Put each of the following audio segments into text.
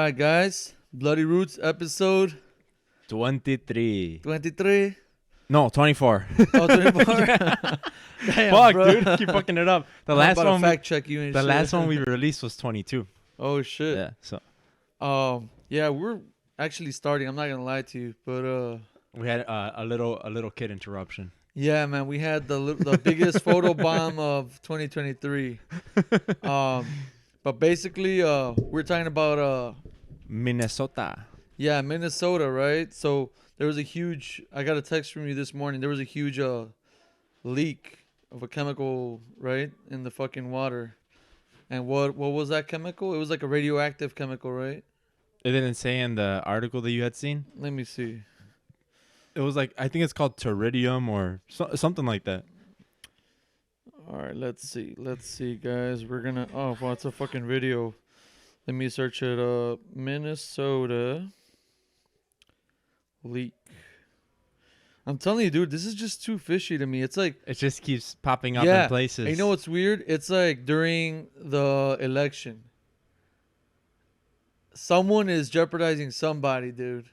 right, guys. Bloody Rootz episode 23. 23. No, 24. Oh, 24. Damn, Fuck, bro. dude. Keep fucking it up. The I'm last about one to fact check you and the shit. last one we released was 22. Oh shit. Yeah, so Yeah, we're actually starting. I'm not gonna lie to you, but we had a little kid interruption. yeah, man, we had the biggest photo bomb of 2023. But basically, we're talking about Minnesota. yeah, Minnesota, right? So there was a huge. I got a text from you this morning. There was a huge leak of a chemical, right, in the fucking water. And what was that chemical? It was like a radioactive chemical, right? It didn't say in the article that you had seen. Let me see. It was like, I think it's called teridium or something like that. All right, let's see, guys. We're gonna. Oh, well, it's a fucking video. Let me search it up. Minnesota leak. I'm telling you, dude, this is just too fishy to me. It's like, It just keeps popping up yeah, in places. and you know what's weird? It's like during the election, someone is jeopardizing somebody, dude.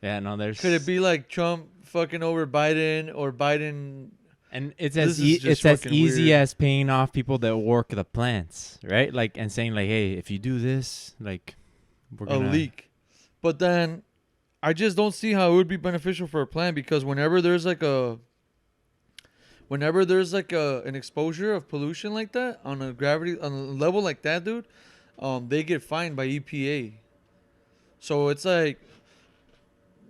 Yeah, no, there's. Could it be like Trump fucking over Biden or Biden? And it's This as is just it's as fucking easy weird. as paying off people that work the plants, right? Like, and saying like, hey, if you do this, like, we're A gonna leak. But then I just don't see how it would be beneficial for a plant, because whenever there's like an exposure of pollution like that on a level like that, dude, they get fined by EPA. So it's like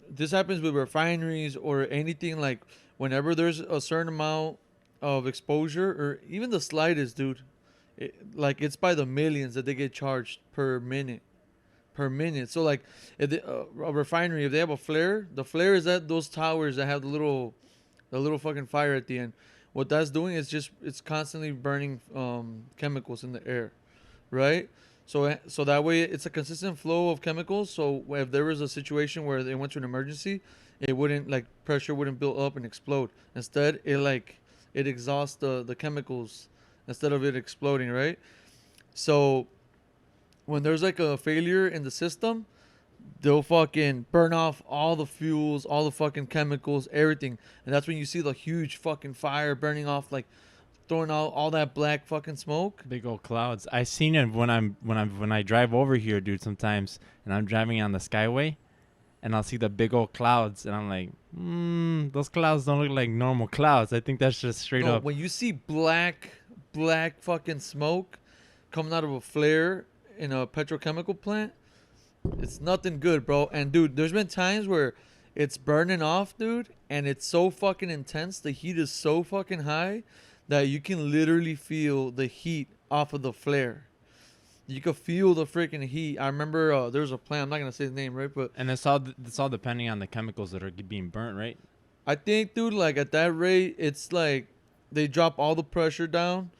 this happens with refineries or anything. Like whenever there's a certain amount of exposure or even the slightest, dude, it's by the millions that they get charged per minute. So like, if a refinery, if they have a flare, the flare is at those towers that have the little fucking fire at the end. What that's doing is it's constantly burning chemicals in the air, right? So that way it's a consistent flow of chemicals. So if there was a situation where they went to an emergency, it wouldn't, like, pressure wouldn't build up and explode. Instead, it exhausts the chemicals instead of it exploding, right? So when there's like a failure in the system, they'll fucking burn off all the fuels, all the fucking chemicals, everything. And that's when you see the huge fucking fire burning off, like throwing out all that black fucking smoke. big old clouds. I seen it when I drive over here, dude. Sometimes, and I'm driving on the Skyway, and I'll see the big old clouds, and I'm like, those clouds don't look like normal clouds. I think that's just straight up. When you see black fucking smoke coming out of a flare in a petrochemical plant, it's nothing good, bro. And dude, there's been times where it's burning off, dude, and it's so fucking intense. The heat is so fucking high that you can literally feel the heat off of the flare. You can feel the freaking heat. I remember there was a plant. I'm not gonna say the name, right? But And it's all depending on the chemicals that are being burnt, right? I think, dude, like at that rate, it's like they drop all the pressure down,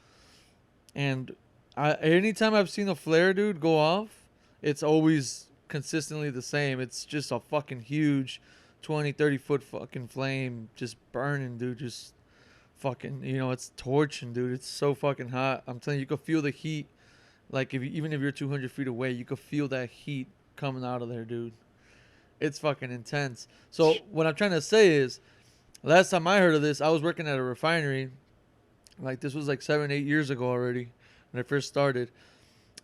and anytime I've seen a flare, dude, go off, it's always consistently the same. It's just a fucking huge 20-30 foot fucking flame just burning, dude. Just fucking, it's torching, dude. It's so fucking hot. I'm telling you, you can feel the heat. Like even if you're 200 feet away, you can feel that heat coming out of there, dude. It's fucking intense. So what I'm trying to say is, last time I heard of this, I was working at a refinery. Like, this was like 7-8 years ago already when I first started.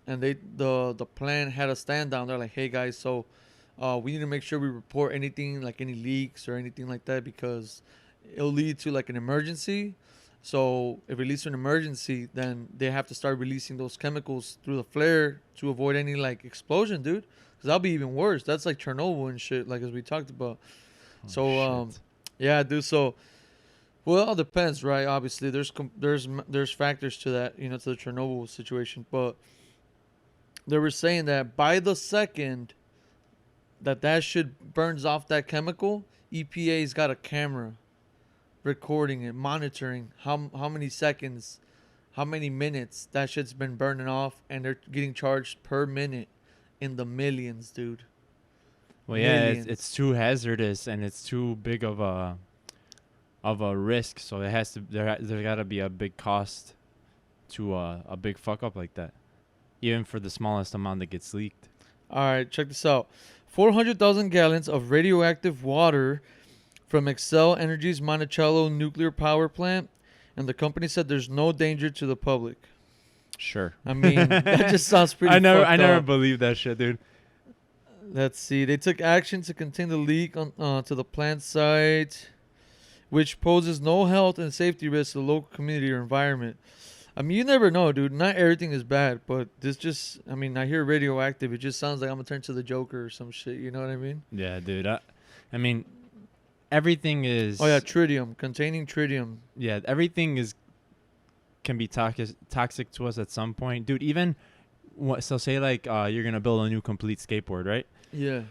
And the plant had a stand down. They're like, hey guys, so we need to make sure we report anything, like any leaks or anything like that, because it'll lead to like an emergency. So if it leads to an emergency, then they have to start releasing those chemicals through the flare to avoid any like explosion, dude. Because that'll be even worse. That's like Chernobyl and shit, like as we talked about. Yeah, dude. So, well, it all depends, right? Obviously, there's factors to that, to the Chernobyl situation. But they were saying that by the second that shit burns off that chemical, EPA's got a camera recording it, monitoring how many seconds, how many minutes that shit's been burning off, and they're getting charged per minute in the millions, dude. Well, yeah, Millions. it's too hazardous and it's too big of a risk. So it has to there got to be a big cost to a big fuck up like that, even for the smallest amount that gets leaked. All right, check this out. 400,000 gallons of radioactive water from Xcel Energy's Monticello nuclear power plant, and the company said there's no danger to the public. Sure. I mean, that just sounds pretty I never up. believed that shit, dude. Let's see. They took action to contain the leak on to the plant site, which poses no health and safety risk to the local community or environment. I mean, you never know, dude. Not everything is bad, but this just, I mean, I hear radioactive. It just sounds like I'm going to turn to the Joker or some shit. You know what I mean? Yeah, dude. I mean, everything is... Oh, yeah, tritium. Containing tritium. Yeah, everything can be toxic to us at some point. Dude, even... So say, like, you're going to build a new complete skateboard, right? Yeah.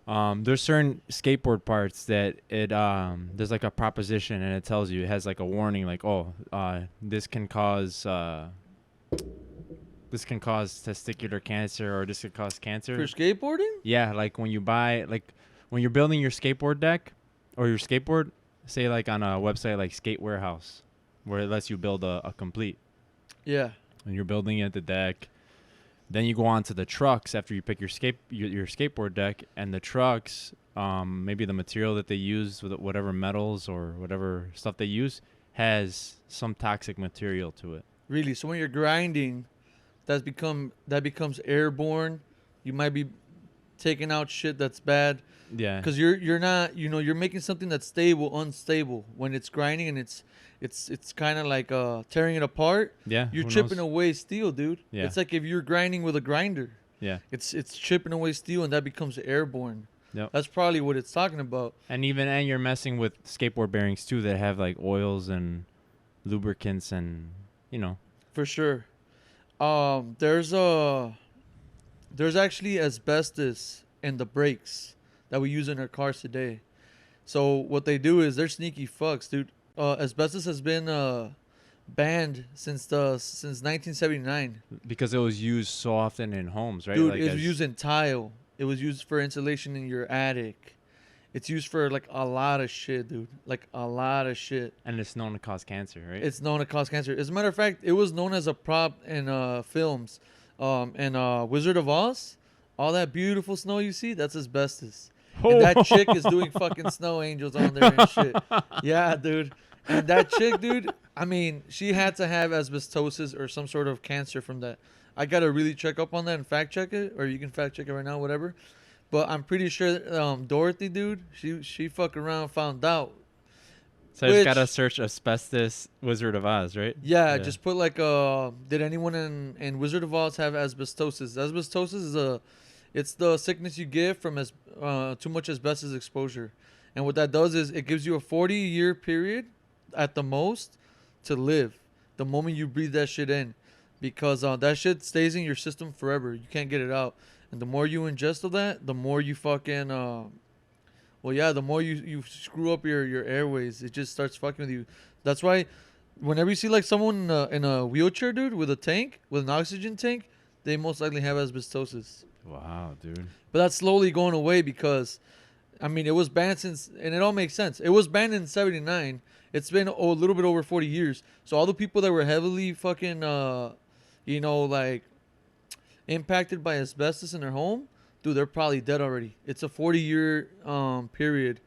There's certain skateboard parts that there's like a proposition and it tells you, it has like a warning, like, this can cause testicular cancer, or this could cause cancer. For skateboarding? Yeah, like when you're building your skateboard deck or your skateboard, say like on a website like Skate Warehouse, where it lets you build a complete. Yeah. And you're building it, the deck. Then you go on to the trucks after you pick your skateboard deck, and the trucks, maybe the material that they use, with whatever metals or whatever stuff they use, has some toxic material to it. Really? So when you're grinding, that becomes airborne. You might be taking out shit that's bad. Yeah. Because you're not, you're making something that's stable unstable when it's grinding, and it's kind of like tearing it apart. Yeah. You're chipping away steel, dude. Yeah. It's like if you're grinding with a grinder. Yeah. It's chipping away steel, and that becomes airborne. Yep. That's probably what it's talking about. And you're messing with skateboard bearings too that have like oils and lubricants and For sure. There's actually asbestos in the brakes that we use in our cars today. So what they do is they're sneaky fucks, dude. Asbestos has been banned since 1979 because it was used so often in homes, right? Dude, like it was used in tile. It was used for insulation in your attic. It's used for like a lot of shit, dude. Like a lot of shit. And it's known to cause cancer, right? It's known to cause cancer. As a matter of fact, it was known as a prop in films. And Wizard of Oz, all that beautiful snow you see, that's asbestos. And that chick is doing fucking snow angels on there and shit. Yeah, dude. And that chick, dude, I mean, she had to have asbestosis or some sort of cancer from that. I got to really check up on that and fact check it, or you can fact check it right now, whatever. But I'm pretty sure Dorothy, dude, she fucked around, found out. So you just got to search asbestos Wizard of Oz, right? Yeah, just put like, did anyone in Wizard of Oz have asbestosis? Asbestosis it's the sickness you get from too much asbestos exposure. And what that does is it gives you a 40-year period at the most to live the moment you breathe that shit in, because that shit stays in your system forever. You can't get it out. And the more you ingest of that, the more you fucking the more you screw up your airways. It just starts fucking with you. That's why whenever you see like someone in a wheelchair, dude, with an oxygen tank, they most likely have asbestosis. Wow, dude. But that's slowly going away because, I mean, it was banned and it all makes sense. It was banned in 79. It's been a little bit over 40 years. So all the people that were heavily fucking, like impacted by asbestos in their home, dude, they're probably dead already. It's a 40-year period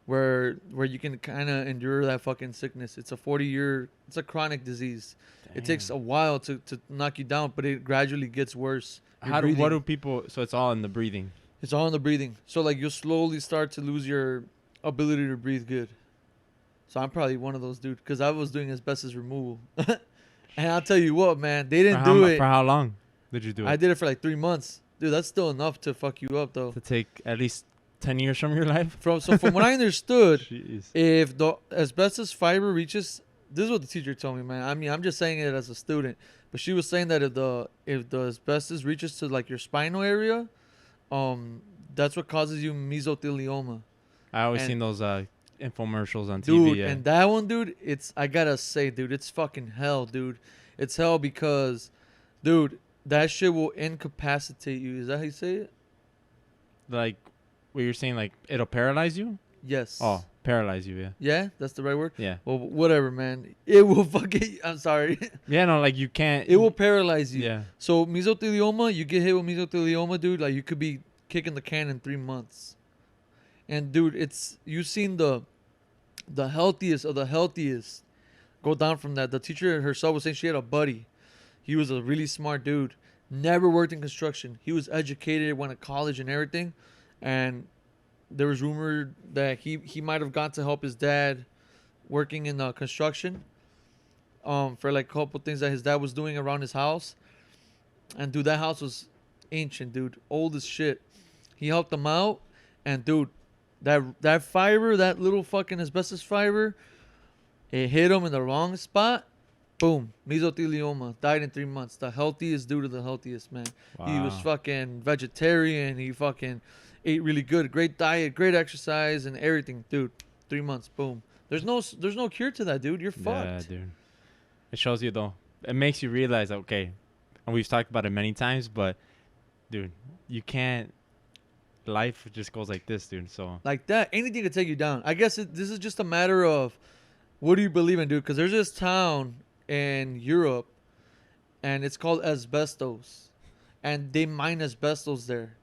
where you can kind of endure that fucking sickness. It's a chronic disease. Damn. It takes a while to knock you down, but it gradually gets worse. So it's all in the breathing. It's all in the breathing. So like you'll slowly start to lose your ability to breathe good. So I'm probably one of those dudes because I was doing asbestos removal. And I'll tell you what, man, they didn't do it. For how long did you do it? I did it for like 3 months. Dude, that's still enough to fuck you up though. To take at least 10 years from your life? From what I understood, Jeez. If the asbestos fiber reaches, this is what the teacher told me, man. I mean, I'm just saying it as a student. But she was saying that if the asbestos reaches to like your spinal area, that's what causes you mesothelioma. I always seen those infomercials on TV. Dude, and that one, dude, I gotta say, dude, it's fucking hell, dude. It's hell because, dude, that shit will incapacitate you. Is that how you say it? Like, what you're saying, like, it'll paralyze you? Yes. Oh, Paralyze you, yeah. Yeah, that's the right word. Yeah. Well, whatever, man. It will fucking. I'm sorry. Yeah, no, like you can't. It will paralyze you. Yeah. So mesothelioma, you get hit with mesothelioma, dude. Like you could be kicking the can in 3 months. And dude, it's you've seen the healthiest of the healthiest go down from that. The teacher herself was saying she had a buddy. He was a really smart dude. Never worked in construction. He was educated, went to college and everything, and there was rumor that he might have gone to help his dad working in construction for like a couple things that his dad was doing around his house. And dude, that house was ancient, dude, old as shit. He helped them out, and dude, that fiber, that little fucking asbestos fiber, it hit him in the wrong spot. Boom, mesothelioma, died in 3 months. The healthiest dude of the healthiest, man. Wow. He was fucking vegetarian. He fucking ate really good, great diet, great exercise, and everything, dude. 3 months, boom. There's no cure to that, dude. You're fucked. Yeah, dude. It shows you though. It makes you realize, okay, and we've talked about it many times, but dude, you can't. Life just goes like this, dude. So Like that, anything could take you down. I guess this is just a matter of what do you believe in, dude? Because there's this town in Europe, and it's called Asbestos, and they mine asbestos there,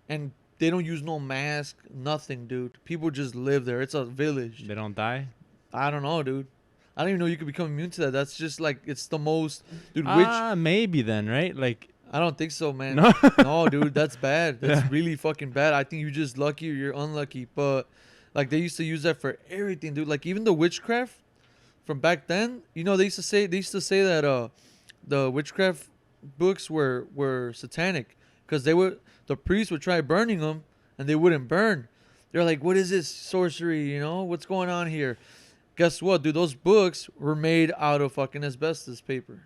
and they don't use no mask, nothing, dude. People just live there. It's a village. they don't die. I don't know, dude. I don't even know you could become immune to that. That's just like it's the most, dude. Maybe then, right? Like, I don't think so, man. no. No, dude, that's bad. That's Yeah. really fucking bad. I think you're just lucky or you're unlucky. But like they used to use that for everything, dude. Like even the witchcraft from back then. You know, they used to say that the witchcraft books were satanic because the priests would try burning them and they wouldn't burn. They're like, what is this sorcery? You know, what's going on here? Guess what, dude? Those books were made out of fucking asbestos paper.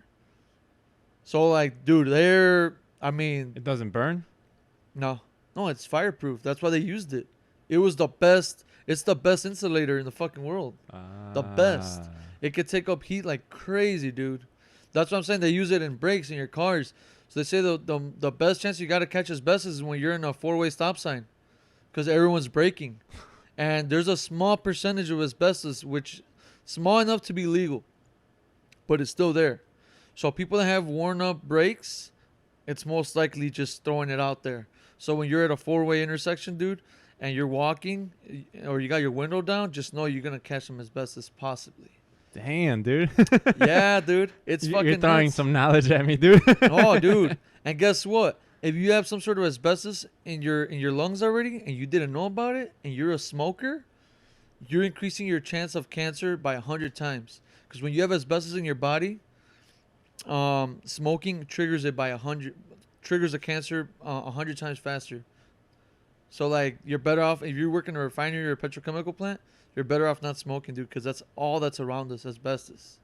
So like, dude, It doesn't burn. no, it's fireproof. That's why they used it. It was the best. It's the best insulator in the fucking world. The best. It could take up heat like crazy, dude. That's what I'm saying. They use it in brakes in your cars. So they say the best chance you got to catch asbestos is when you're in a 4-way stop sign, because everyone's braking, and there's a small percentage of asbestos, which small enough to be legal, but it's still there. So people that have worn up brakes, it's most likely just throwing it out there. So when you're at a 4-way intersection, dude, and you're walking or you got your window down, just know you're gonna catch some asbestos possibly. Damn, dude. Yeah, dude, it's fucking. You're throwing nuts. some knowledge at me, dude. Oh, dude, and guess what? If you have some sort of asbestos in your lungs already, and you didn't know about it, and you're a smoker, you're increasing your chance of cancer by 100 times. Because when you have asbestos in your body, smoking triggers it by 100, triggers a cancer 100 times faster. So like you're better off if you work in a refinery or a petrochemical plant. You're better off not smoking, dude, because that's all that's around us, asbestos.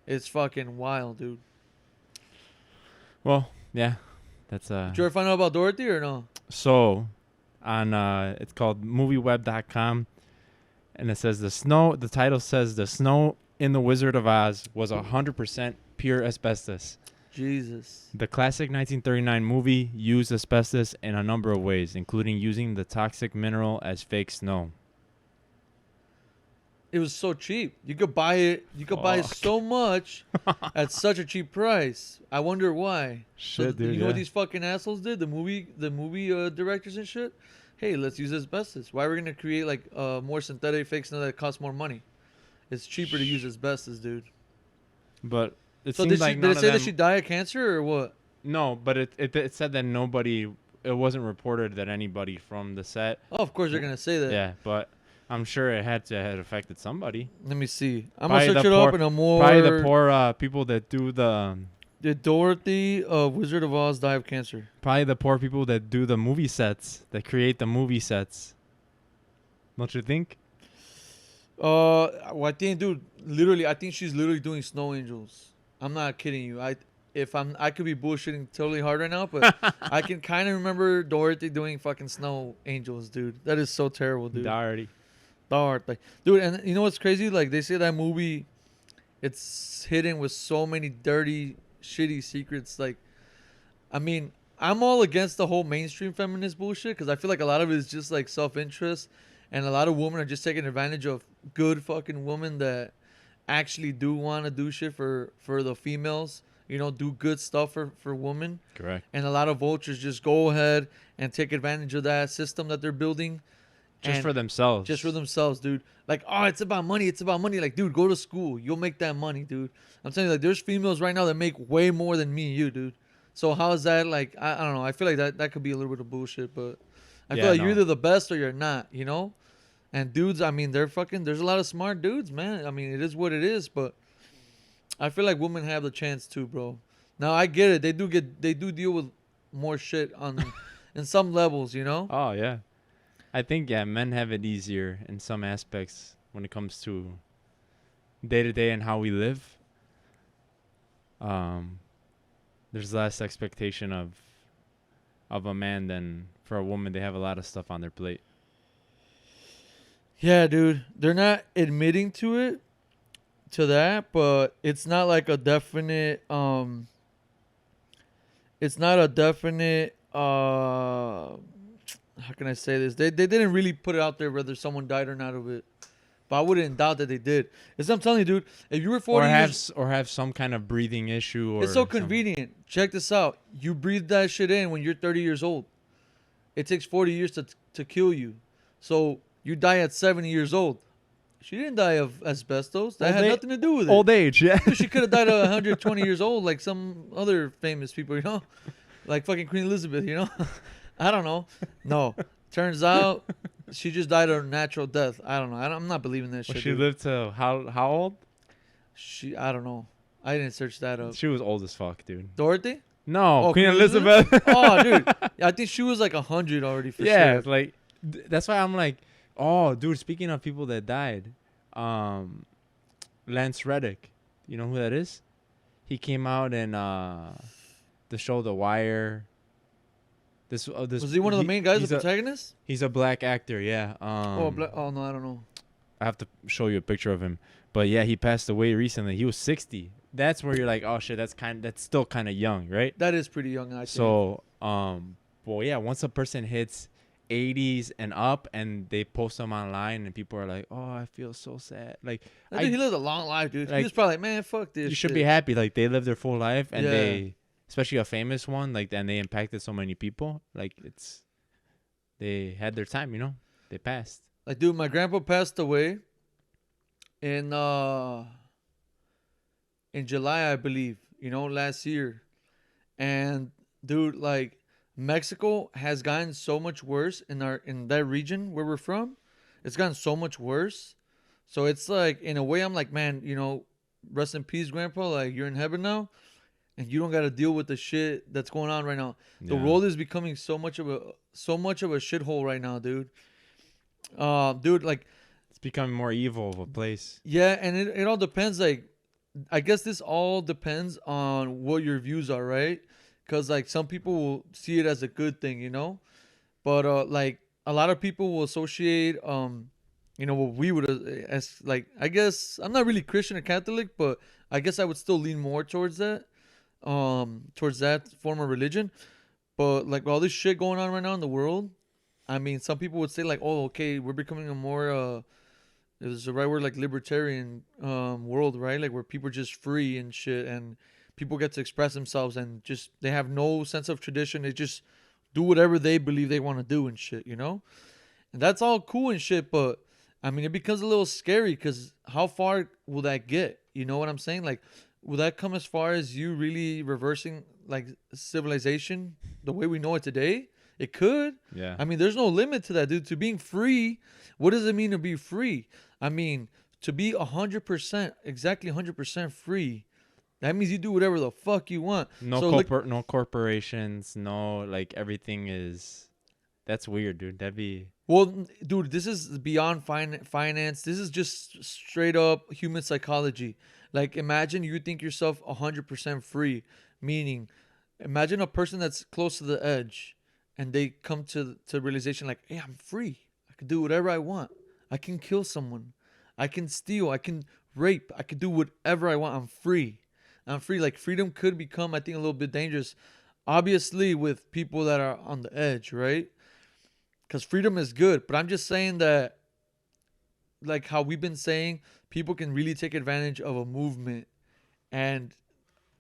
It's fucking wild, dude. Well, yeah, that's Did you ever find out about Dorothy or no? So, on it's called MovieWeb.com, and it says the title says the snow in The Wizard of Oz was 100% pure asbestos. Jesus. The classic 1939 movie used asbestos in a number of ways, including using the toxic mineral as fake snow. It was so cheap. You could buy it. You could buy Fuck. so much at such a cheap price. I wonder why. Shit, dude. You know what these fucking assholes did? The movie directors and shit. Hey, let's use asbestos. Why are we gonna create like more synthetic fake snow that costs more money? It's cheaper to use asbestos, dude. But it So seems did, like did none it of say them. that she died of cancer or what? No, but it said that nobody. It wasn't reported that anybody from the set. Oh, of course they're gonna say that. Yeah, but I'm sure it had affected somebody. Let me see. I'm Probably gonna search the it poor- up in a more. Probably the poor people that do the. Did Dorothy Wizard of Oz die of cancer? Probably the poor people that do the movie sets, that create the movie sets. Don't you think? Well, I think, dude, literally, I think she's literally doing snow angels. I'm not kidding you. I could be bullshitting totally hard right now, but I can kind of remember Dorothy doing fucking snow angels, dude. That is so terrible, dude. Dirty. Dorothy, dude, and you know what's crazy? Like they say that movie, it's hidden with so many dirty, shitty secrets. Like, I mean, I'm all against the whole mainstream feminist bullshit because I feel like a lot of it is just like self-interest, and a lot of women are just taking advantage of good fucking women that actually do want to do shit for the females. Do good stuff for women. Correct. And a lot of vultures just go ahead and take advantage of that system that they're building. Just for themselves. Just for themselves, dude. Like, oh, it's about money. It's about money. Like, dude, go to school. You'll make that money, dude. I'm telling you, like, there's females right now that make way more than me and you, dude. So how is that, like, I don't know. I feel like that could be a little bit of bullshit, but I feel like you're either the best or you're not, And dudes, I mean, there's a lot of smart dudes, man. I mean, it is what it is, but I feel like women have the chance too, bro. Now, I get it. They do deal with more shit in some levels, Oh, yeah. I think, men have it easier in some aspects when it comes to day-to-day and how we live. There's less expectation of a man than for a woman. They have a lot of stuff on their plate. Yeah, dude. They're not admitting to that, but it's not like a definite, it's not a definite, how can I say this? They didn't really put it out there whether someone died or not of it. But I wouldn't doubt that they did. It's I'm telling you, dude. If you were 40 or have some kind of breathing issue, or it's so convenient. Check this out. You breathe that shit in when you're 30 years old. It takes 40 years to kill you. So you die at 70 years old. She didn't die of asbestos. That had nothing to do with it. Old age, yeah. She could have died at 120 years old like some other famous people, like fucking Queen Elizabeth, I don't know. No. Turns out she just died of natural death. I don't know. I'm not believing that shit. She lived to how old? I don't know. I didn't search that up. She was old as fuck, dude. Dorothy? No, Queen Elizabeth. Oh, dude. I think she was like 100 already for sure. Yeah, like that's why I'm like, oh, dude, speaking of people that died, Lance Reddick, you know who that is? He came out in the show The Wire. This was he one of the main guys, the protagonist? He's a black actor, yeah. Oh no, I don't know. I have to show you a picture of him, but yeah, he passed away recently. He was 60. That's where you're like, oh shit, that's still kind of young, right? That is pretty young, I think. So, well, yeah, once a person hits 80s and up, and they post them online, and people are like, oh, I feel so sad. Like, he lived a long life, dude. Like, he was probably like, man, fuck this. You should be happy. Like, they lived their full life, and they. Especially a famous one, like, and they impacted so many people. Like, they had their time, They passed. Like, dude, my grandpa passed away in July, I believe, last year. And, dude, like, Mexico has gotten so much worse in that region where we're from. It's gotten so much worse. So it's like, in a way, I'm like, man, rest in peace, Grandpa. Like, you're in heaven now. And you don't got to deal with the shit that's going on right now. Yeah. The world is becoming so much of a shithole right now, dude. Dude, like, it's becoming more evil of a place. Yeah, and it all depends. Like, I guess this all depends on what your views are, right? Because like some people will see it as a good thing, but like a lot of people will associate what we would as like, I guess I'm not really Christian or Catholic, but I guess I would still lean more towards that form of religion. But like all this shit going on right now in the world, I mean, some people would say like, oh, okay, we're becoming a more is the right word, like libertarian world, right? Like where people are just free and shit, and people get to express themselves, and just they have no sense of tradition. They just do whatever they believe they want to do and shit, and that's all cool and shit. But I mean, it becomes a little scary because how far will that get? You know what I'm saying? Like, will that come as far as you really reversing like civilization the way we know it today? It could. Yeah. I mean, there's no limit to that, dude. To being free, what does it mean to be free? I mean, to be 100%, exactly 100% free, that means you do whatever the fuck you want. No no corporations, no, like everything is. That's weird, dude. That'd be. Well, dude, this is beyond finance. This is just straight up human psychology. Like, imagine you think yourself 100% free, meaning, imagine a person that's close to the edge, and they come to realization like, hey, I'm free. I can do whatever I want. I can kill someone. I can steal. I can rape. I can do whatever I want. I'm free. I'm free. Like, freedom could become, I think, a little bit dangerous, obviously, with people that are on the edge, right? Because freedom is good. But I'm just saying that like how we've been saying, people can really take advantage of a movement. And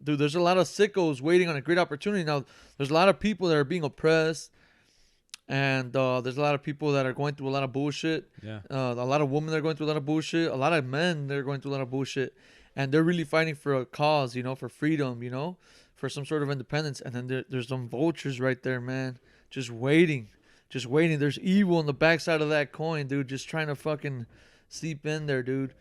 dude, there's a lot of sickos waiting on a great opportunity. Now, there's a lot of people that are being oppressed, and there's a lot of people that are going through a lot of bullshit. Yeah. A lot of women that are going through a lot of bullshit. A lot of men that are going through a lot of bullshit, and they're really fighting for a cause, for freedom, for some sort of independence. And then there's some vultures right there, man, just waiting. There's evil on the backside of that coin, dude, just trying to fucking seep in there, dude.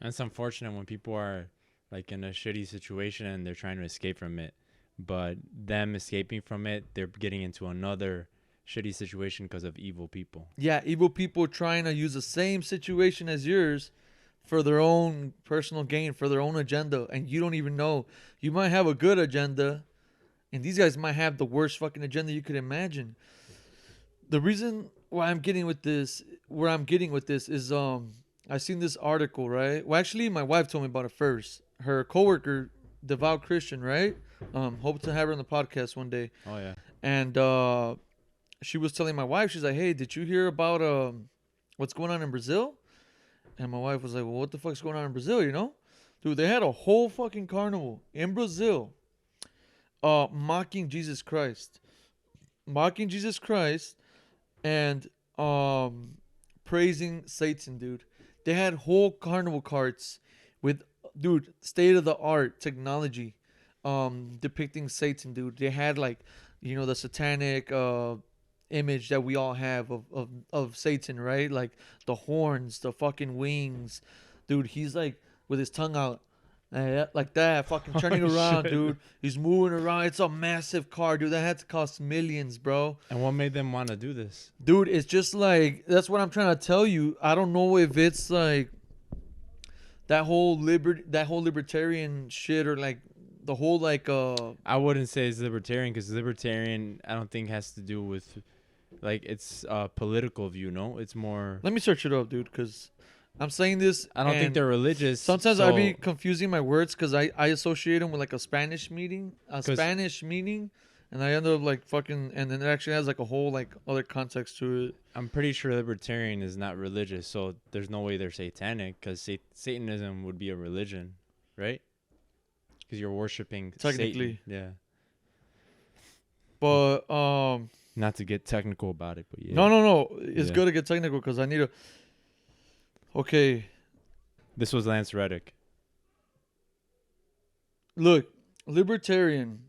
And it's unfortunate when people are like in a shitty situation and they're trying to escape from it, but them escaping from it, they're getting into another shitty situation because of evil people. Yeah, evil people trying to use the same situation as yours for their own personal gain, for their own agenda, and you don't even know. You might have a good agenda, and these guys might have the worst fucking agenda you could imagine. The reason why I'm getting with this, is I seen this article, right? Well, actually, my wife told me about it first. Her coworker, devout Christian, right? Hope to have her on the podcast one day. Oh yeah. And she was telling my wife, she's like, "Hey, did you hear about what's going on in Brazil?" And my wife was like, "Well, what the fuck's going on in Brazil, Dude, they had a whole fucking carnival in Brazil mocking Jesus Christ. And praising Satan, dude. They had whole carnival carts with, dude, state-of-the-art technology depicting Satan, dude. They had, like, the satanic image that we all have of Satan, right? Like the horns, the fucking wings. Dude, he's like with his tongue out like that, fucking turning around, dude. He's moving around. It's a massive car, dude. That had to cost millions, bro. And what made them want to do this? Dude, it's just like, that's what I'm trying to tell you. I don't know if it's like that whole libertarian shit, or like the whole like I wouldn't say it's libertarian, because libertarian I don't think has to do with like it's a political view, no? It's more... Let me search it up, dude, because I'm saying this. I don't think they're religious. Sometimes I be confusing my words because I associate them with like a Spanish meaning, and I end up like fucking, and then it actually has like a whole like other context to it. I'm pretty sure libertarian is not religious, so there's no way they're satanic, because Satanism would be a religion, right? Because you're worshiping technically, Satan. Yeah. But not to get technical about it, but yeah. No. It's good to get technical because I need to. Okay. This was Lance Reddick. Look, libertarian,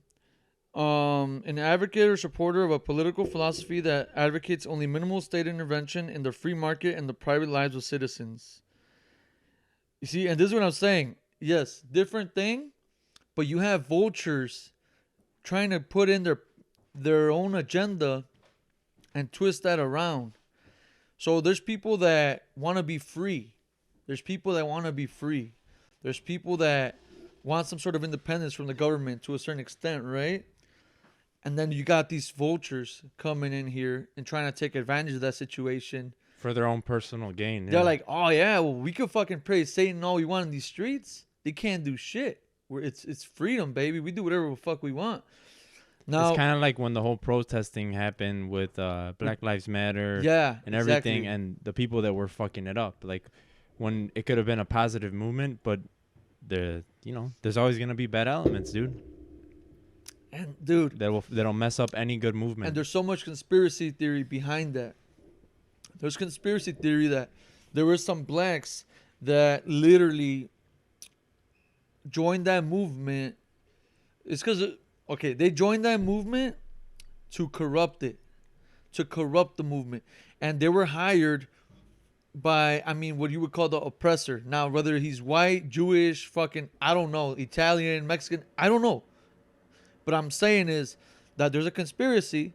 an advocate or supporter of a political philosophy that advocates only minimal state intervention in the free market and the private lives of citizens. You see, and this is what I'm saying. Yes, different thing, but you have vultures trying to put in their own agenda and twist that around. So there's people that want to be free. There's people that want some sort of independence from the government to a certain extent, right? And then you got these vultures coming in here and trying to take advantage of that situation. For their own personal gain. Yeah. They're like, oh yeah, well, we could fucking praise Satan all we want in these streets. They can't do shit. It's freedom, baby. We do whatever the fuck we want. Now, it's kind of like when the whole protesting happened with Black Lives Matter, and everything, exactly. And the people that were fucking it up. Like when it could have been a positive movement, but there's always gonna be bad elements, dude. And dude, that'll mess up any good movement. And there's so much conspiracy theory behind that. There's conspiracy theory that there were some blacks that literally joined that movement. It's because they joined that movement to corrupt it, to corrupt the movement. And they were hired by, what you would call the oppressor. Now, whether he's white, Jewish, fucking, I don't know, Italian, Mexican, I don't know. But I'm saying is that there's a conspiracy.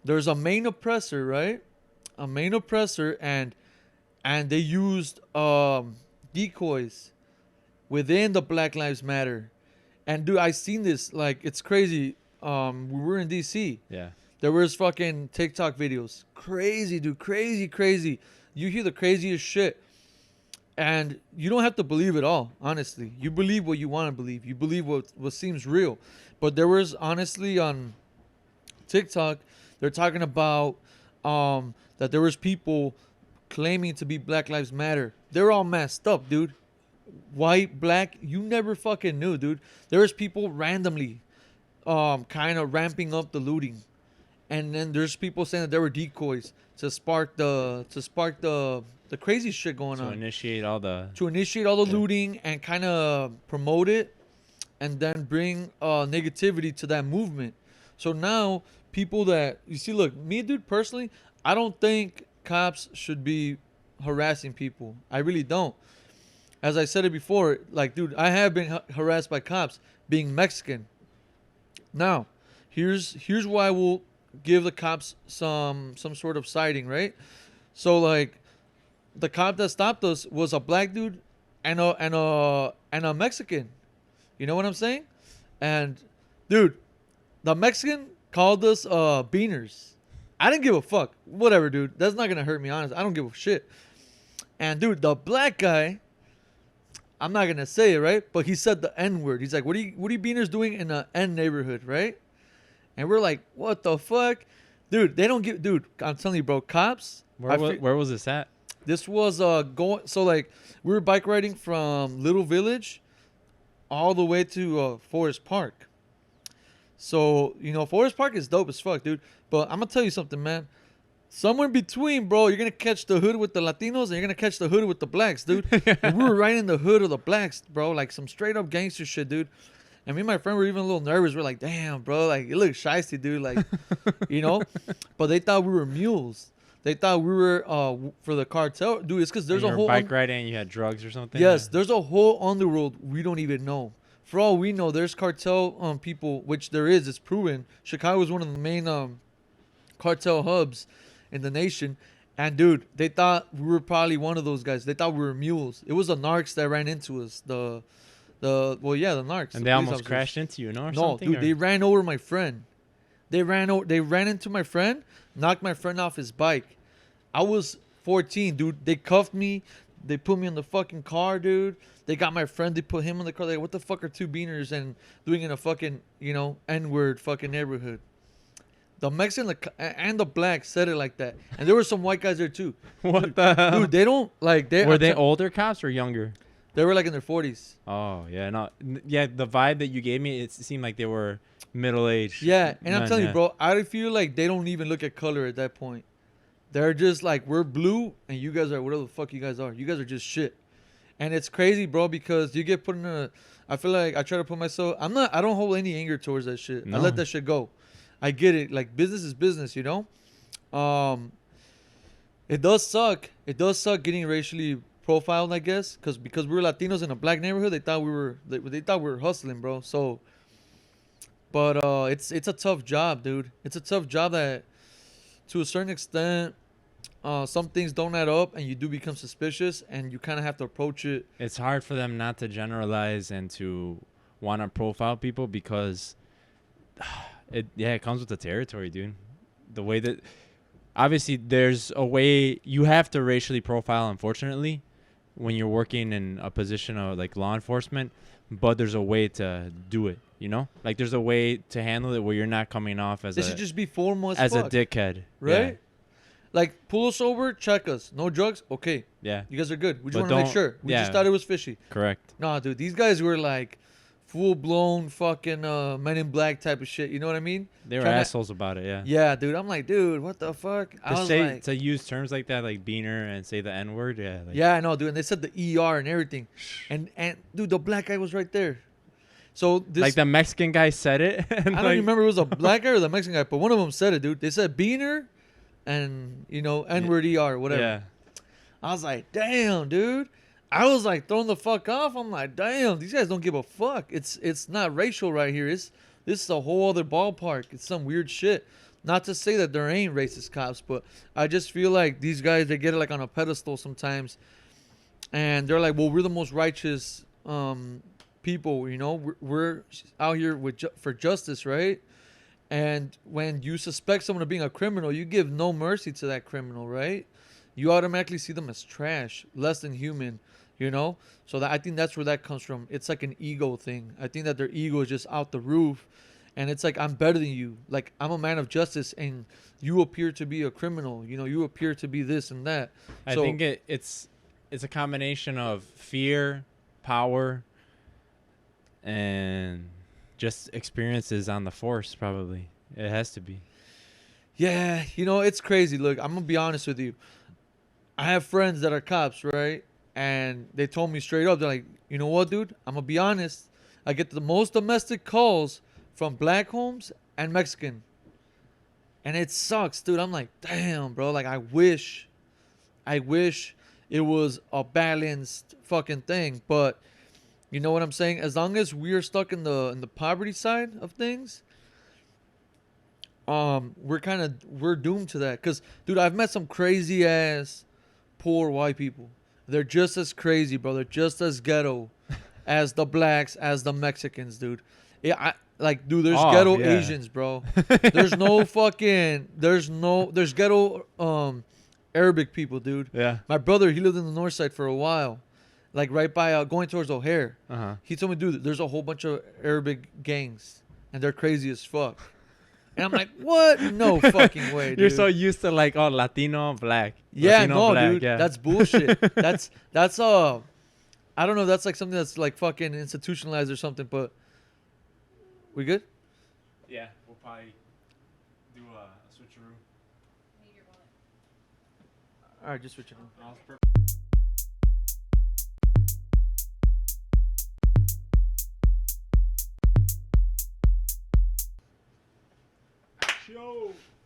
There's a main oppressor, right? A main oppressor, and they used decoys within the Black Lives Matter. And dude, I seen this, like, it's crazy. We were in DC. Yeah. There was fucking TikTok videos. Crazy, dude. Crazy. You hear the craziest shit. And you don't have to believe it all, honestly. You believe what you want to believe. You believe what seems real. But there was, honestly, on TikTok, they're talking about that there was people claiming to be Black Lives Matter. They're all messed up, dude. White, black, you never fucking knew, dude. There's people randomly kind of ramping up the looting. And then there's people saying that there were decoys to spark the crazy shit going on. To initiate all the looting and kind of promote it, and then bring negativity to that movement. So now people that you see, look, me, dude, personally, I don't think cops should be harassing people. I really don't. As I said it before, like, dude, I have been harassed by cops being Mexican. Now, here's why we'll give the cops some sort of siding, right? So, like, the cop that stopped us was a black dude and a Mexican. You know what I'm saying? And, dude, the Mexican called us beaners. I didn't give a fuck. Whatever, dude. That's not gonna hurt me, honest. I don't give a shit. And, dude, the black guy, I'm not gonna say it, right? But he said the N word. He's like, "What are you beaners doing in a N neighborhood, right?" And we're like, "What the fuck, dude? They don't give, dude. I'm telling you, bro. Cops. Where was this at? This was going. So like, we were bike riding from Little Village, all the way to Forest Park. So Forest Park is dope as fuck, dude. But I'm gonna tell you something, man. Somewhere in between, bro, you're going to catch the hood with the Latinos and you're going to catch the hood with the blacks, dude. And we were right in the hood of the blacks, bro. Like some straight up gangster shit, dude. And me and my friend were even a little nervous. We're like, damn, bro. Like, it looks shiesty, dude. Like, But they thought we were mules. They thought we were for the cartel. Dude, it's because there's a whole... bike riding and you had drugs or something? Yes, there's a whole underworld we don't even know. For all we know, there's cartel people, which there is. It's proven. Chicago is one of the main cartel hubs in the nation. And dude, they thought we were probably one of those guys. They thought we were mules. It was the narcs that ran into us. The narcs. And they almost crashed into you, no? Dude, they ran over my friend. They ran into my friend, knocked my friend off his bike. I was 14, dude. They cuffed me. They put me in the fucking car, dude. They got my friend. They put him in the car. Like, what the fuck are two beaners and doing in a fucking, N-word fucking neighborhood? The Mexican and the black said it like that. And there were some white guys there too. What the hell? Dude, they don't like... Were they older cops or younger? They were like in their 40s. Oh, yeah. No, yeah, the vibe that you gave me, it seemed like they were middle-aged. Yeah, and I'm telling you, bro, I feel like they don't even look at color at that point. They're just like, we're blue, and you guys are whatever the fuck you guys are. You guys are just shit. And it's crazy, bro, because you get put in a... I feel like I try to put myself... I don't hold any anger towards that shit. No. I let that shit go. I get it. Like, business is business, It does suck. It does suck getting racially profiled, I guess, because we were Latinos in a black neighborhood. They thought we were hustling, bro. So, but it's a tough job, dude. It's a tough job that, to a certain extent, some things don't add up, and you do become suspicious, and you kind of have to approach it. It's hard for them not to generalize and to want to profile people because. It comes with the territory, dude. The way that obviously there's a way you have to racially profile, unfortunately, when you're working in a position of like law enforcement, but there's a way to do it, Like there's a way to handle it where you're not coming off as this should just be formal as fuck. A dickhead. Right? Yeah. Like, pull us over, check us. No drugs? Okay. Yeah. You guys are good. We just want to make sure. We just thought it was fishy. Correct. Nah, dude, these guys were like full-blown fucking Men in Black type of shit. You know what I mean? They were assholes about it, yeah. Yeah, dude. I'm like, dude, what the fuck? To use terms like that, like beaner, and say the N-word, yeah. Like, yeah, I know, dude. And they said the ER and everything. And dude, the black guy was right there. So this... Like, the Mexican guy said it. I don't even remember if it was a black guy or the Mexican guy, but one of them said it, dude. They said beaner and, N-word ER, whatever. Yeah. I was like, damn, dude. I was like throwing the fuck off. I'm like, damn, these guys don't give a fuck. It's not racial right here. This is a whole other ballpark. It's some weird shit. Not to say that there ain't racist cops, but I just feel like these guys, they get it like on a pedestal sometimes, and they're like, well, we're the most righteous people. We're out here for justice, right? And when you suspect someone of being a criminal, you give no mercy to that criminal, right? You automatically see them as trash, less than human. So I think that's where that comes from. It's like an ego thing. I think that their ego is just out the roof, And it's like, I'm better than you. Like, I'm a man of justice, and you appear to be a criminal. You know, you appear to be this and that. I think it's a combination of fear, power, and just experiences on the force. Probably it has to be. Yeah, you know, it's crazy. Look, I'm gonna be honest with you. I have friends that are cops, right? And they told me straight up, they're like, you know what, dude? I'm gonna be honest. I get the most domestic calls from black homes and Mexican. And it sucks, dude. I'm like, damn, bro. Like, I wish it was a balanced fucking thing. But you know what I'm saying? As long as we're stuck in the poverty side of things, we're doomed to that. Cause, dude, I've met some crazy ass poor white people. They're just as crazy, bro. They're just as ghetto as the blacks, as the Mexicans, dude. Yeah, dude, there's ghetto Asians, bro. There's ghetto Arabic people, dude. Yeah. My brother, he lived in the north side for a while, like right by going towards O'Hare. Uh-huh. He told me, dude, there's a whole bunch of Arabic gangs, and they're crazy as fuck. And I'm like, what? No fucking way, dude. You're so used to like, oh, Latino, black. Yeah, Latino, no, black, dude. yeah. That's bullshit. that's I don't know. That's like something that's like fucking institutionalized or something. But we good? Yeah, we'll probably do a switcheroo. All right, just switch it on.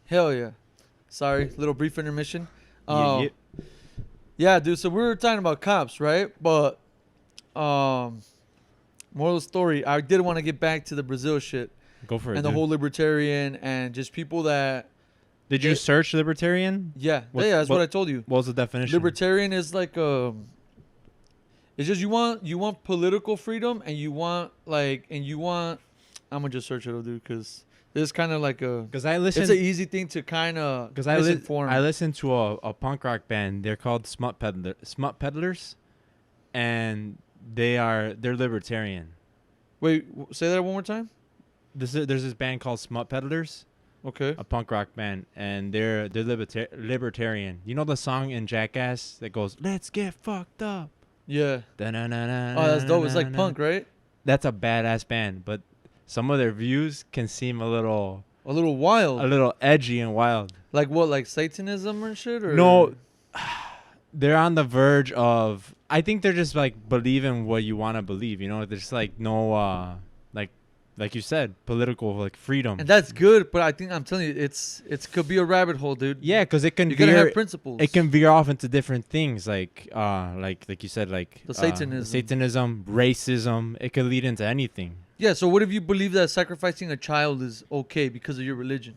Hell yeah. Sorry, little brief intermission. Yeah, dude. So we were talking about cops, right? But moral of the story, I did want to get back to the Brazil shit. Go for it. And the whole libertarian and just people that. Did you search libertarian? Yeah, that's what I told you. What was the definition? Libertarian is like it's just you want political freedom, and you want I'm gonna just search it, dude, because it's kind of like it's an easy thing to kind of misinform. I listened to a punk rock band. They're called Smut Peddlers, and they're libertarian. Wait, say that one more time. There's this band called Smut Peddlers. Okay. A punk rock band, and they're libertarian. You know the song in Jackass that goes, "Let's get fucked up." Yeah. Oh, that's dope. It's like punk, right? That's a badass band, but some of their views can seem a little wild, a little edgy and wild. Like what? Like Satanism or shit? Or no, they're on the verge of. I think they're just like believing what you want to believe. You know, there's like no like you said, political like freedom. And that's good, but I'm telling you, it could be a rabbit hole, dude. Yeah, because it can you gotta have principles. It can veer off into different things, like you said, like the Satanism, racism. It could lead into anything. Yeah. So what if you believe that sacrificing a child is okay because of your religion?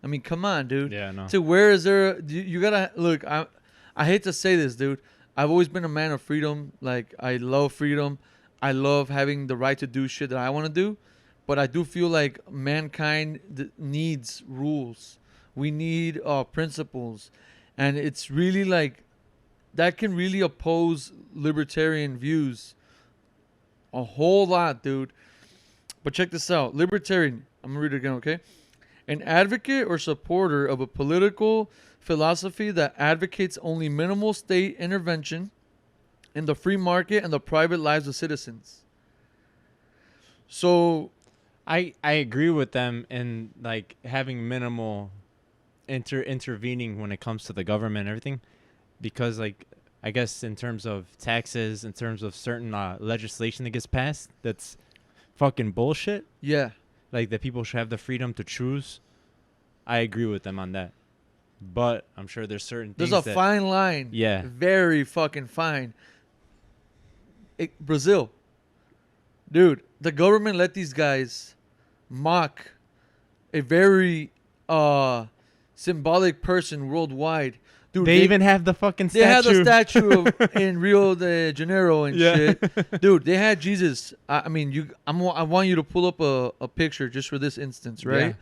I mean, come on, dude. Yeah, no. So where is there? You gotta look. I hate to say this, dude. I've always been a man of freedom. Like, I love freedom. I love having the right to do shit that I want to do. But I do feel like mankind needs rules. We need principles. And it's really like that can really oppose libertarian views a whole lot, dude. But check this out. Libertarian, I'm going to read it again, okay? An advocate or supporter of a political philosophy that advocates only minimal state intervention in the free market and the private lives of citizens. So I agree with them in like having minimal intervening when it comes to the government and everything, because like I guess in terms of taxes, in terms of certain legislation that gets passed, that's fucking bullshit. Yeah. Like that people should have the freedom to choose. I agree with them on that. But I'm sure there's certain things. There's a fine line. Yeah. Very fucking fine. Brazil. Dude, the government let these guys mock a very symbolic person worldwide. Dude, they even have the fucking statue. They had the statue in Rio de Janeiro and shit. Dude, they had Jesus. I want you to pull up a picture just for this instance, right?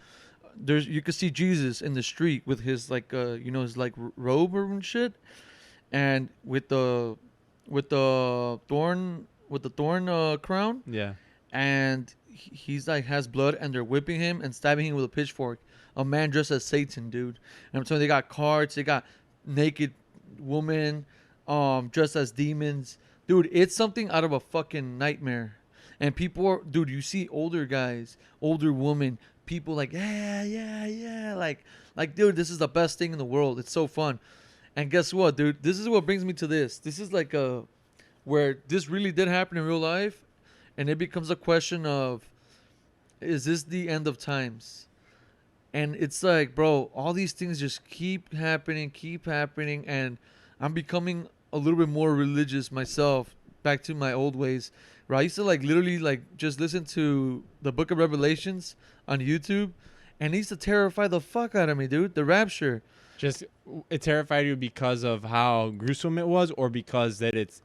Yeah. You can see Jesus in the street with his like his like robe and shit, and with the thorn crown. Yeah. And he's like has blood and they're whipping him and stabbing him with a pitchfork. A man dressed as Satan, dude. And I'm telling you, they got carts, they got naked women, dressed as demons, dude. It's something out of a fucking nightmare. And people are, dude. You see older guys, older women, people like, yeah, like, dude, this is the best thing in the world. It's so fun. And guess what, dude? This is what brings me to this. This is like a where this really did happen in real life, and it becomes a question of, is this the end of times? And it's like, bro, all these things just keep happening, and I'm becoming a little bit more religious myself, back to my old ways. Where I used to like literally like just listen to the Book of Revelations on YouTube, and it used to terrify the fuck out of me, dude. The rapture. Just it terrified you because of how gruesome it was, or because that it's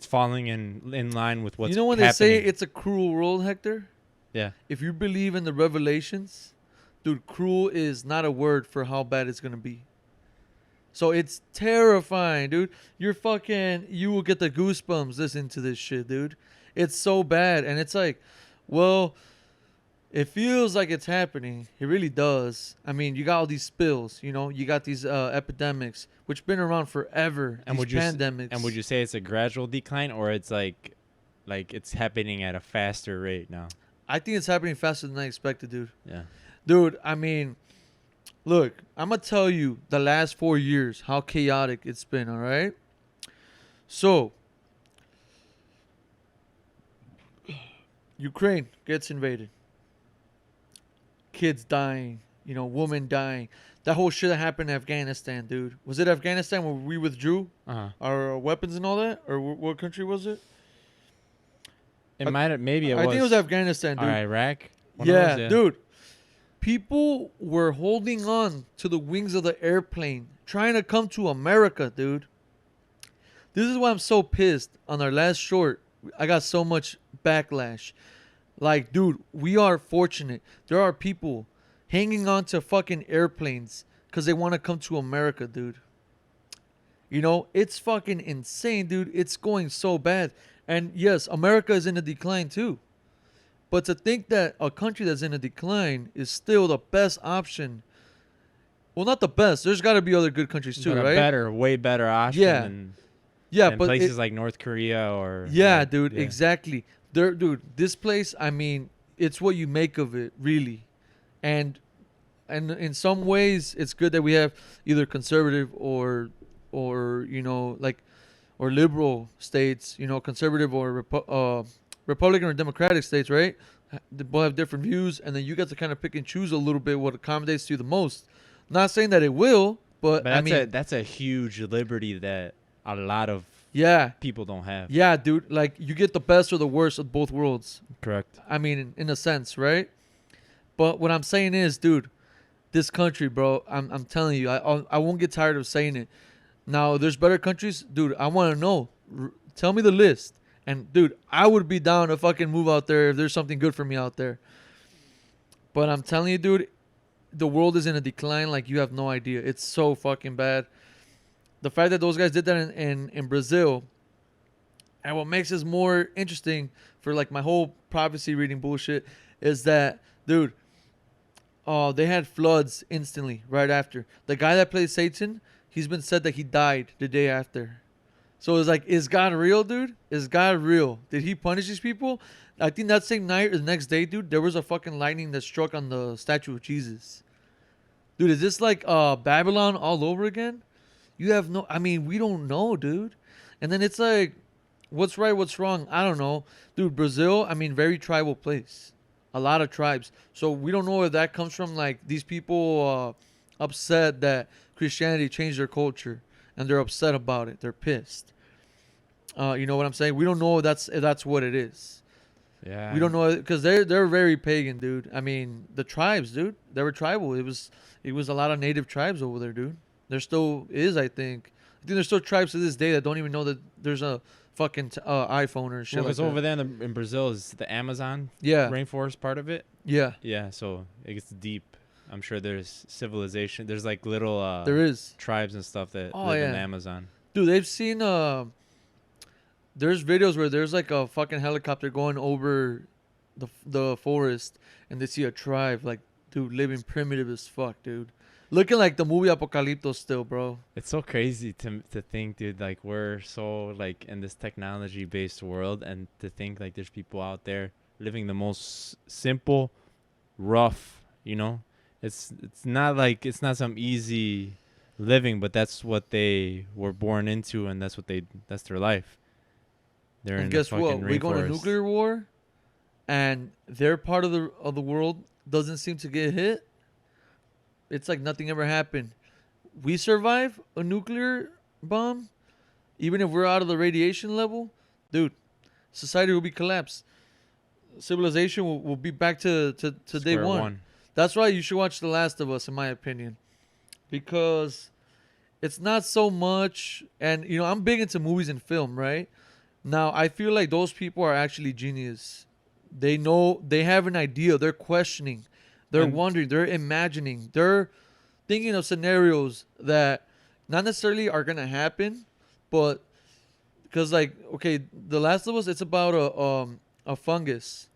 falling in line with what's You know when happening? they say it's a cruel world, Hector? Yeah. If you believe in the revelations, dude, cruel is not a word for how bad it's gonna be. So it's terrifying, dude. You will get the goosebumps listening to this shit, dude. It's so bad, and it's like, well, it feels like it's happening. It really does. I mean, you got all these spills, you got these epidemics, which been around forever. And these pandemics. And would you say it's a gradual decline, or it's like it's happening at a faster rate now? I think it's happening faster than I expected, dude. Yeah. Dude, I mean, look, I'm going to tell you the last 4 years, how chaotic it's been, all right? So, Ukraine gets invaded. Kids dying, women dying. That whole shit that happened in Afghanistan, dude. Was it Afghanistan where we withdrew our weapons and all that? Or what country was it? It might have, maybe it was. I think it was Afghanistan, dude. Or Iraq? Yeah, dude. People were holding on to the wings of the airplane, trying to come to America, dude. This is why I'm so pissed. On our last short, I got so much backlash. Like, dude, we are fortunate. There are people hanging on to fucking airplanes because they want to come to America, dude. It's fucking insane, dude. It's going so bad. And yes, America is in a decline too. But to think that a country that's in a decline is still the best option. Well, not the best. There's got to be other good countries too, right? Way better option than but places like North Korea or... Yeah, dude, exactly. Dude, this place, I mean, it's what you make of it, really. And in some ways, it's good that we have either conservative or liberal states, conservative or Republican or Democratic states, right? They both have different views, and then you get to kind of pick and choose a little bit what accommodates you the most. Not saying that it will, but I mean, that's a huge liberty that a lot of people don't have. Yeah, dude. Like, you get the best or the worst of both worlds. Correct. I mean, in a sense, right? But what I'm saying is, dude, this country, bro, I'm telling you, I won't get tired of saying it. Now, there's better countries, dude. I want to know. Tell me the list. And, dude, I would be down to fucking move out there if there's something good for me out there. But I'm telling you, dude, the world is in a decline like you have no idea. It's so fucking bad. The fact that those guys did that in Brazil, and what makes this more interesting for, like, my whole prophecy reading bullshit is that, dude, they had floods instantly right after. The guy that plays Satan, he's been said that he died the day after. So it's like, is God real, dude? Is God real? Did he punish these people? I think that same night or the next day, dude, there was a fucking lightning that struck on the statue of Jesus. Dude, is this like Babylon all over again? You have no... I mean, we don't know, dude. And then it's like, what's right, what's wrong? I don't know. Dude, Brazil, I mean, very tribal place. A lot of tribes. So we don't know if that comes from, like, these people upset that Christianity changed their culture. And they're upset about it. They're pissed. You know what I'm saying? We don't know if that's what it is. Yeah. We don't know, because they're very pagan, dude. I mean, the tribes, dude, they were tribal. It was a lot of native tribes over there, dude. There still is, I think. There's still tribes to this day that don't even know that there's a fucking iPhone or shit. Well, like over there in Brazil is the Amazon rainforest part of it. Yeah. Yeah, so it gets deep. I'm sure there's civilization. There's like little there is tribes and stuff that live in the Amazon. Dude, they've seen there's videos where there's like a fucking helicopter going over the forest and they see a tribe, like, dude, living primitive as fuck, dude. Looking like the movie Apocalypto still, bro. It's so crazy to think, dude. Like we're so like in this technology based world, and to think like there's people out there living the most simple, rough. You know, it's not like it's not some easy living, but that's what they were born into, and that's their life. They're And in the guess what? fucking We go into rainforest. nuclear war, and their part of the world doesn't seem to get hit. It's like nothing ever happened. We survive a nuclear bomb, even if we're out of the radiation level, dude. Society will be collapsed. Civilization will be back to day Square one. one. That's why you should watch The Last of Us, in my opinion, because it's not so much. And I'm big into movies and film, right? Now I feel like those people are actually genius. They know, they have an idea. They're questioning. They're And wondering. They're imagining. They're thinking of scenarios that not necessarily are gonna happen, but because, like, okay, The Last of Us, it's about a fungus,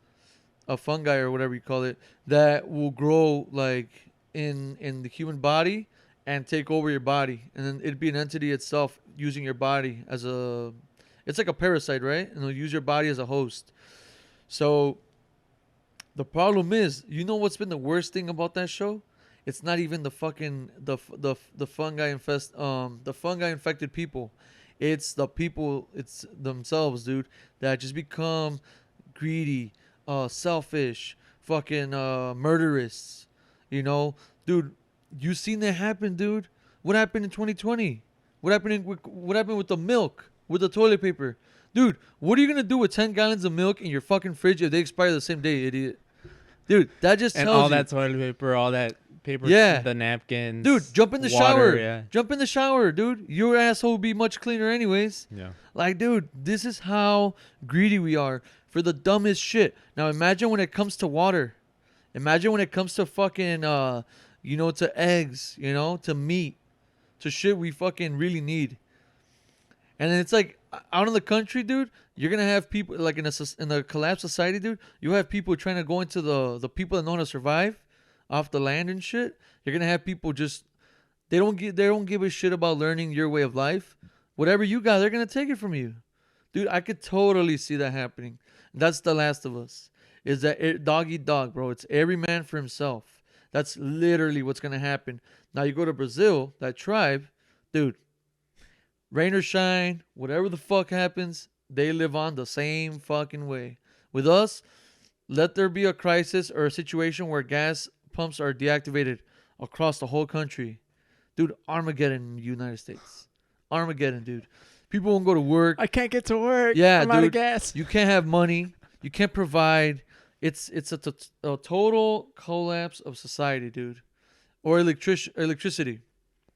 a fungi or whatever you call it, that will grow like in the human body and take over your body, and then it'd be an entity itself using your body as a, it's like a parasite, right? And it'll use your body as a host. So the problem is, what's been the worst thing about that show? It's not even the fucking the fungi the fungi infected people. It's the people, it's themselves, dude, that just become greedy, selfish, fucking murderous. You know, dude, you seen that happen, dude. What happened in 2020? What happened with the milk, with the toilet paper? Dude, what are you gonna do with 10 gallons of milk in your fucking fridge if they expire the same day, idiot? Dude, that just and tells all you. that toilet paper, all that paper, Yeah. the napkins, Dude, jump in the water, shower. yeah, Jump in the shower, dude. Your asshole will be much cleaner anyways. yeah. Like, dude, this is how greedy we are for the dumbest shit. Now imagine when it comes to water. Imagine when it comes to fucking to eggs, to meat, to shit we fucking really need. And then it's like out in the country, dude, you're gonna have people like in a collapsed society, dude. You have people trying to go into the people that know how to survive off the land and shit. You're gonna have people just they don't give a shit about learning your way of life. Whatever you got, they're gonna take it from you, dude. I could totally see that happening. That's The Last of Us. Is that dog eat dog, bro? It's every man for himself. That's literally what's gonna happen. Now you go to Brazil, that tribe, dude. Rain or shine, whatever the fuck happens, they live on the same fucking way. With us, let there be a crisis or a situation where gas pumps are deactivated across the whole country. Dude, Armageddon in the United States. Armageddon, dude. People won't go to work. I can't get to work. Yeah, I'm out of dude. gas. You can't have money. You can't provide. It's a total collapse of society, dude. Or electricity.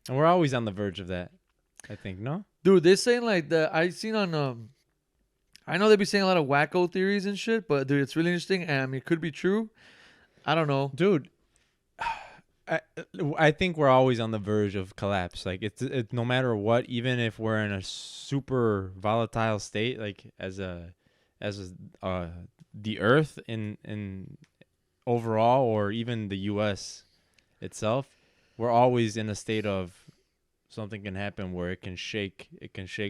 And we're always on the verge of that, I think. No, Dude, they're saying like that. I seen on I know they be saying a lot of wacko theories and shit, but dude, it's really interesting. And I mean, it could be true. I don't know. dude. I I think we're always on the verge of collapse. Like it's no matter what, even if we're in a super volatile state, like the Earth in overall, or even the U.S. itself, we're always in a state of something can happen where it can shake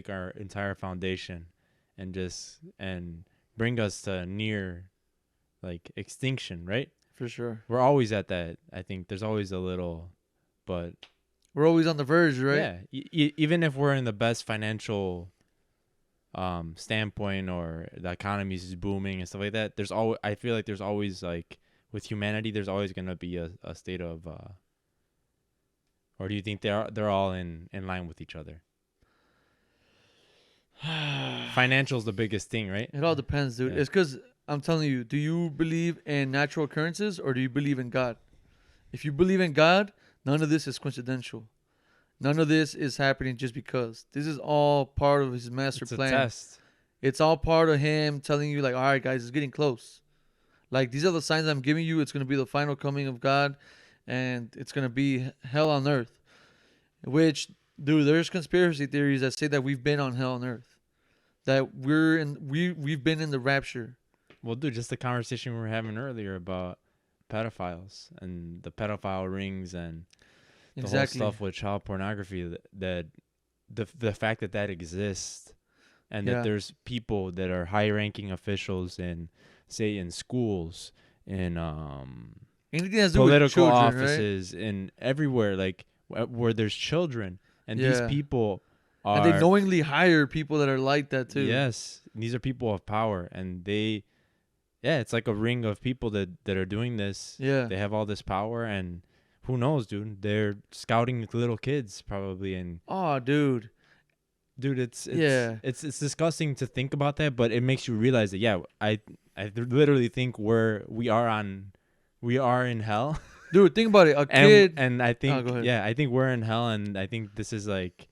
our entire foundation, and bring us to near like extinction, right? For sure. We're always at that. I think there's always a little, but We're always on the verge, right? yeah, even if we're in the best financial standpoint, or the economy is booming and stuff like that, I feel like there's always, like, with humanity, there's always gonna be a state of or do you think they're all in line with each other? Financial's the biggest thing, right? It all depends, dude. Yeah. It's because I'm telling you, do you believe in natural occurrences or do you believe in God? If you believe in God, none of this is coincidental. None of this is happening just because. This is all part of his master It's a plan. test. It's all part of him telling you, like, all right, guys, it's getting close. Like, these are the signs I'm giving you. It's going to be the final coming of God, and it's going to be hell on earth. Which, dude, there's conspiracy theories that say that we've been on hell on earth. That we've been in the rapture. Well, dude, just the conversation we were having earlier about pedophiles and the pedophile rings and the whole stuff with child pornography, that the fact that exists, and that there's people that are high-ranking officials in, say, in schools, in anything that's political children, offices, right? In everywhere, like where there's children, and these people are, and they knowingly hire people that are like that too. Yes, these are people of power, and they, it's like a ring of people that are doing this. Yeah, they have all this power, and who knows, dude? They're scouting little kids probably, and dude, it's disgusting to think about that, but it makes you realize that I literally think we are in hell. Dude, think about it. A kid, and I think I think we're in hell, and I think this is like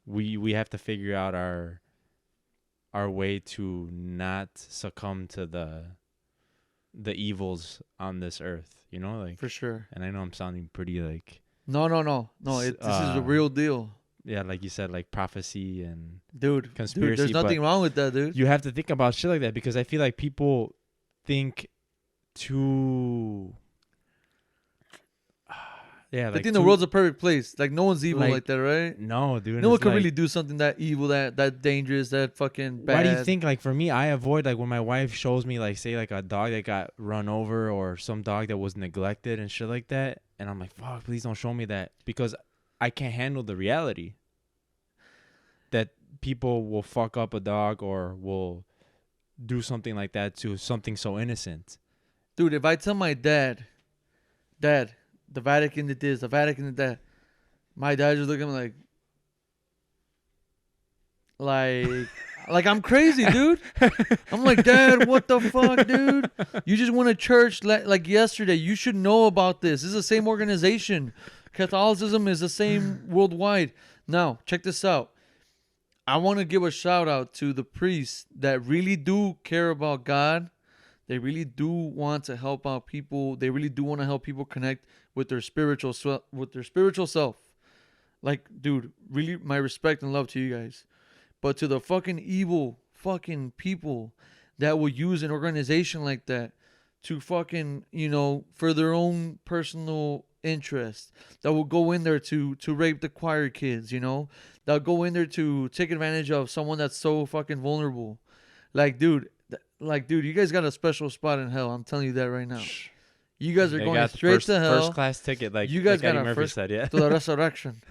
we have to figure out our way to not succumb to the evils on this earth, you know, like, for sure. And I know I'm sounding pretty like no, this is the real deal. Yeah, like you said, like prophecy and conspiracy. Dude, there's nothing wrong with that, dude. You have to think about shit like that, because I feel like people think too. I think the world's a perfect place. Like, no one's evil like that, right? No, dude. No one can really do something that evil, that dangerous, that fucking bad. Why do you think, like, for me, I avoid, like, when my wife shows me, like, say, like, a dog that got run over or some dog that was neglected and shit like that, and I'm like, fuck, please don't show me that, because I can't handle the reality that people will fuck up a dog or will do something like that to something so innocent. Dude, if I tell my dad, the Vatican did this, the Vatican did that, my dad just look at me like I'm crazy, dude. I'm like, Dad, what the fuck, dude? You just went to church like yesterday. You should know about this. This is the same organization. Catholicism is the same worldwide. Now, check this out. I want to give a shout out to the priests that really do care about God. They really do want to help out people. They really do want to help people connect with their spiritual self. Like, dude, really, my respect and love to you guys. But to the fucking evil fucking people that will use an organization like that to fucking, for their own personal interest, that will go in there to rape the choir kids, that'll go in there to take advantage of someone that's so fucking vulnerable. Like, dude, you guys got a special spot in hell. I'm telling you that right now. You guys are going straight to hell. First class ticket, like you guys like got Eddie a Murphy first said, yeah. to the resurrection.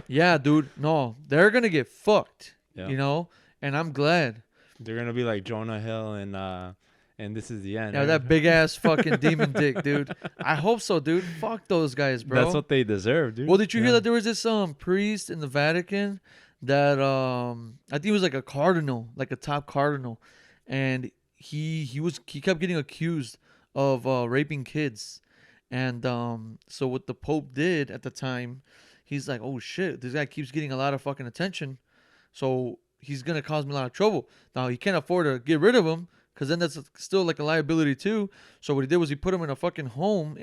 Yeah, dude. No, they're gonna get fucked. Yeah. And I'm glad. They're gonna be like Jonah Hill and this is the end. Yeah, right? that big ass fucking demon dick, dude. I hope so, dude. Fuck those guys, bro. That's what they deserve, dude. Well, did you hear that there was this priest in the Vatican that I think he was like a cardinal, like a top cardinal, and he kept getting accused of raping kids, and so what the Pope did at the time, he's like, oh shit, this guy keeps getting a lot of fucking attention, so he's gonna cause me a lot of trouble. Now he can't afford to get rid of him, because then that's still like a liability too. So what he did was he put him in a fucking home,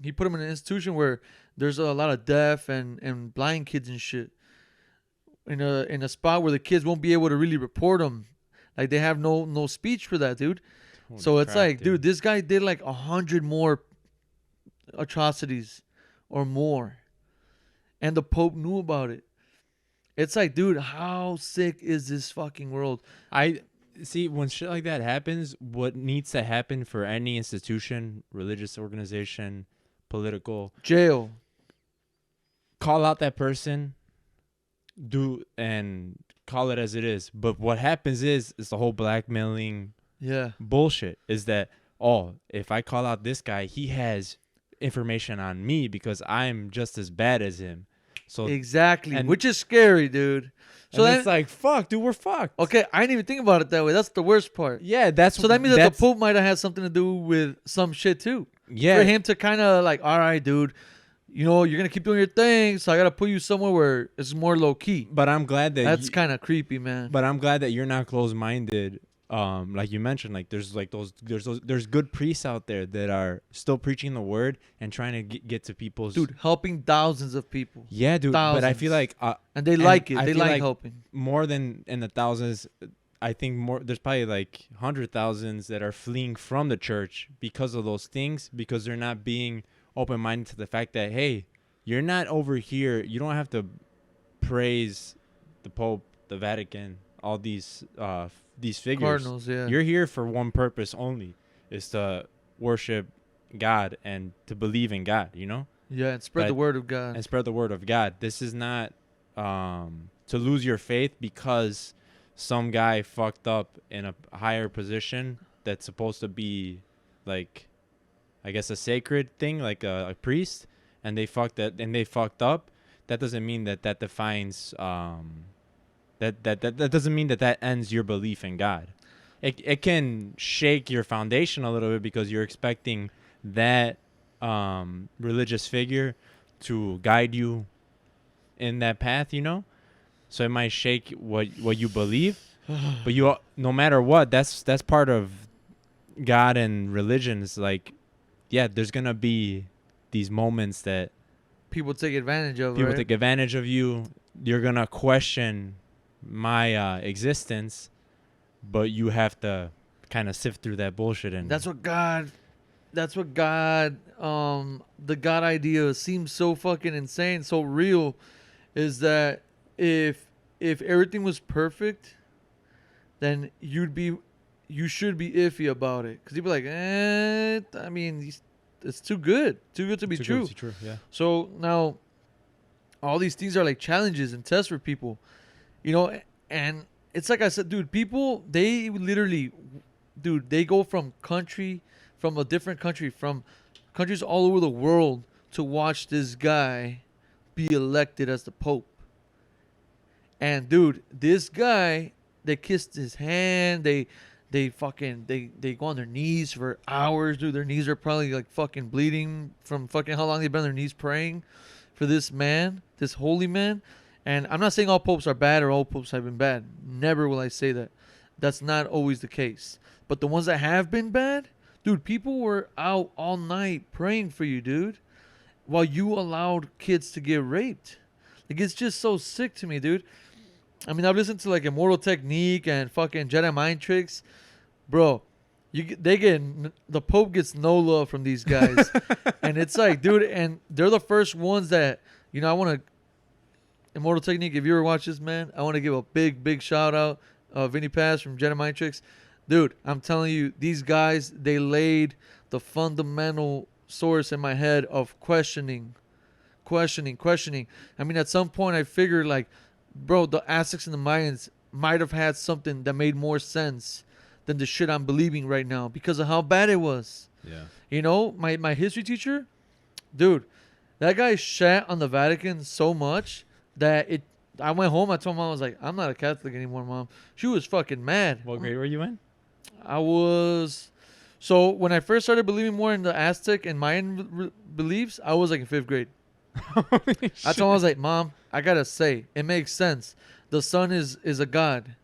he put him in an institution where there's a lot of deaf and blind kids and shit, in a spot where the kids won't be able to really report them. Like, they have no speech for that, dude. Holy so it's crap, like, dude, this guy did like 100 more atrocities or more, and the Pope knew about it. It's like, dude, how sick is this fucking world? I see, when shit like that happens, what needs to happen for any institution, religious organization, political, jail, call out that person, and call it as it is. But what happens is the whole blackmailing bullshit is that, if I call out this guy, he has information on me because I'm just as bad as him. So exactly, which is scary, dude. So then it's like, fuck, dude, we're fucked. Okay, I didn't even think about it that way. That's the worst part. Yeah, so that means that the Pope might have had something to do with some shit too. Yeah, for him to kind of like, all right, dude, you're gonna keep doing your thing, so I gotta put you somewhere where it's more low key. But I'm glad that's kind of creepy, man. But I'm glad that you're not closed-minded. Like you mentioned, like there's good priests out there that are still preaching the word and trying to get to people's, dude, helping thousands of people. Yeah, dude. Thousands. But I feel like and they like it. They like helping more than in the thousands. I think there's probably like 100,000s that are fleeing from the church because of those things, because they're not being open-minded to the fact that, hey, you're not over here. You don't have to praise the Pope, the Vatican, all these figures. Cardinals, yeah. You're here for one purpose only, is to worship God and to believe in God, you know? Yeah, and spread the word of God. And spread the word of God. This is not to lose your faith because some guy fucked up in a higher position that's supposed to be like, I guess, a sacred thing, like a priest, and they fucked up. That doesn't mean that defines that doesn't mean that ends your belief in God. It can shake your foundation a little bit because you're expecting that religious figure to guide you in that path, you know? So it might shake what you believe, but no matter what, that's part of God and religion. Is like, yeah, there's gonna be these moments that people take advantage of. People right? take advantage of you. You're gonna question my existence, but you have to kind of sift through that bullshit. And that's what God, the God idea seems so fucking insane, so real, is that if everything was perfect, then you should be iffy about it, because you'd be like, I mean, it's too good to be true. Yeah. So now all these things are like challenges and tests for people, you know. And it's like I said, dude, people, they literally, dude, they go from a different country, from countries all over the world, to watch this guy be elected as the Pope. And dude, this guy, they kissed his hand, they go on their knees for hours, dude. Their knees are probably like fucking bleeding from fucking how long they've been on their knees praying for this man, this holy man. And I'm not saying all popes are bad or all popes have been bad. Never will I say that. That's not always the case. But the ones that have been bad, dude, people were out all night praying for you, dude, while you allowed kids to get raped. Like, it's just so sick to me, dude. I mean, I've listened to like Immortal Technique and fucking Jedi Mind Tricks. Bro, the Pope gets no love from these guys. And it's like, dude, and they're the first ones that, you know, I want to, Immortal Technique, if you ever watch this, man, I want to give a big shout out. Vinny Paz from Jedi Mind Tricks. Dude, I'm telling you, these guys, they laid the fundamental source in my head of questioning. I mean, at some point I figured, like, bro, the Aztecs and the Mayans might have had something that made more sense than the shit I'm believing right now because of how bad it was. Yeah. You know, my history teacher, dude, that guy shat on the Vatican so much that I went home, I told Mom, I was like, I'm not a Catholic anymore, Mom. She was fucking mad. What grade were you in? So when I first started believing more in the Aztec and Mayan beliefs, I was like in 5th grade. I told her, I was like, Mom, I gotta say, it makes sense. The sun is a god.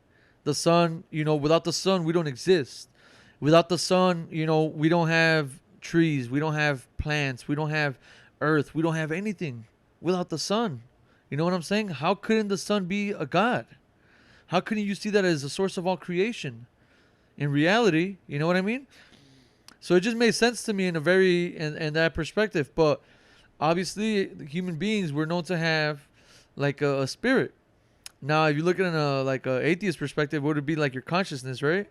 The sun, you know, without the sun, we don't exist. Without the sun, you know, we don't have trees. We don't have plants. We don't have earth. We don't have anything without the sun. You know what I'm saying? How couldn't the sun be a god? How couldn't you see that as the source of all creation? In reality, you know what I mean? So it just made sense to me in that perspective. But obviously, human beings were known to have like a spirit. Now, if you look at a atheist perspective, would it be like your consciousness, right?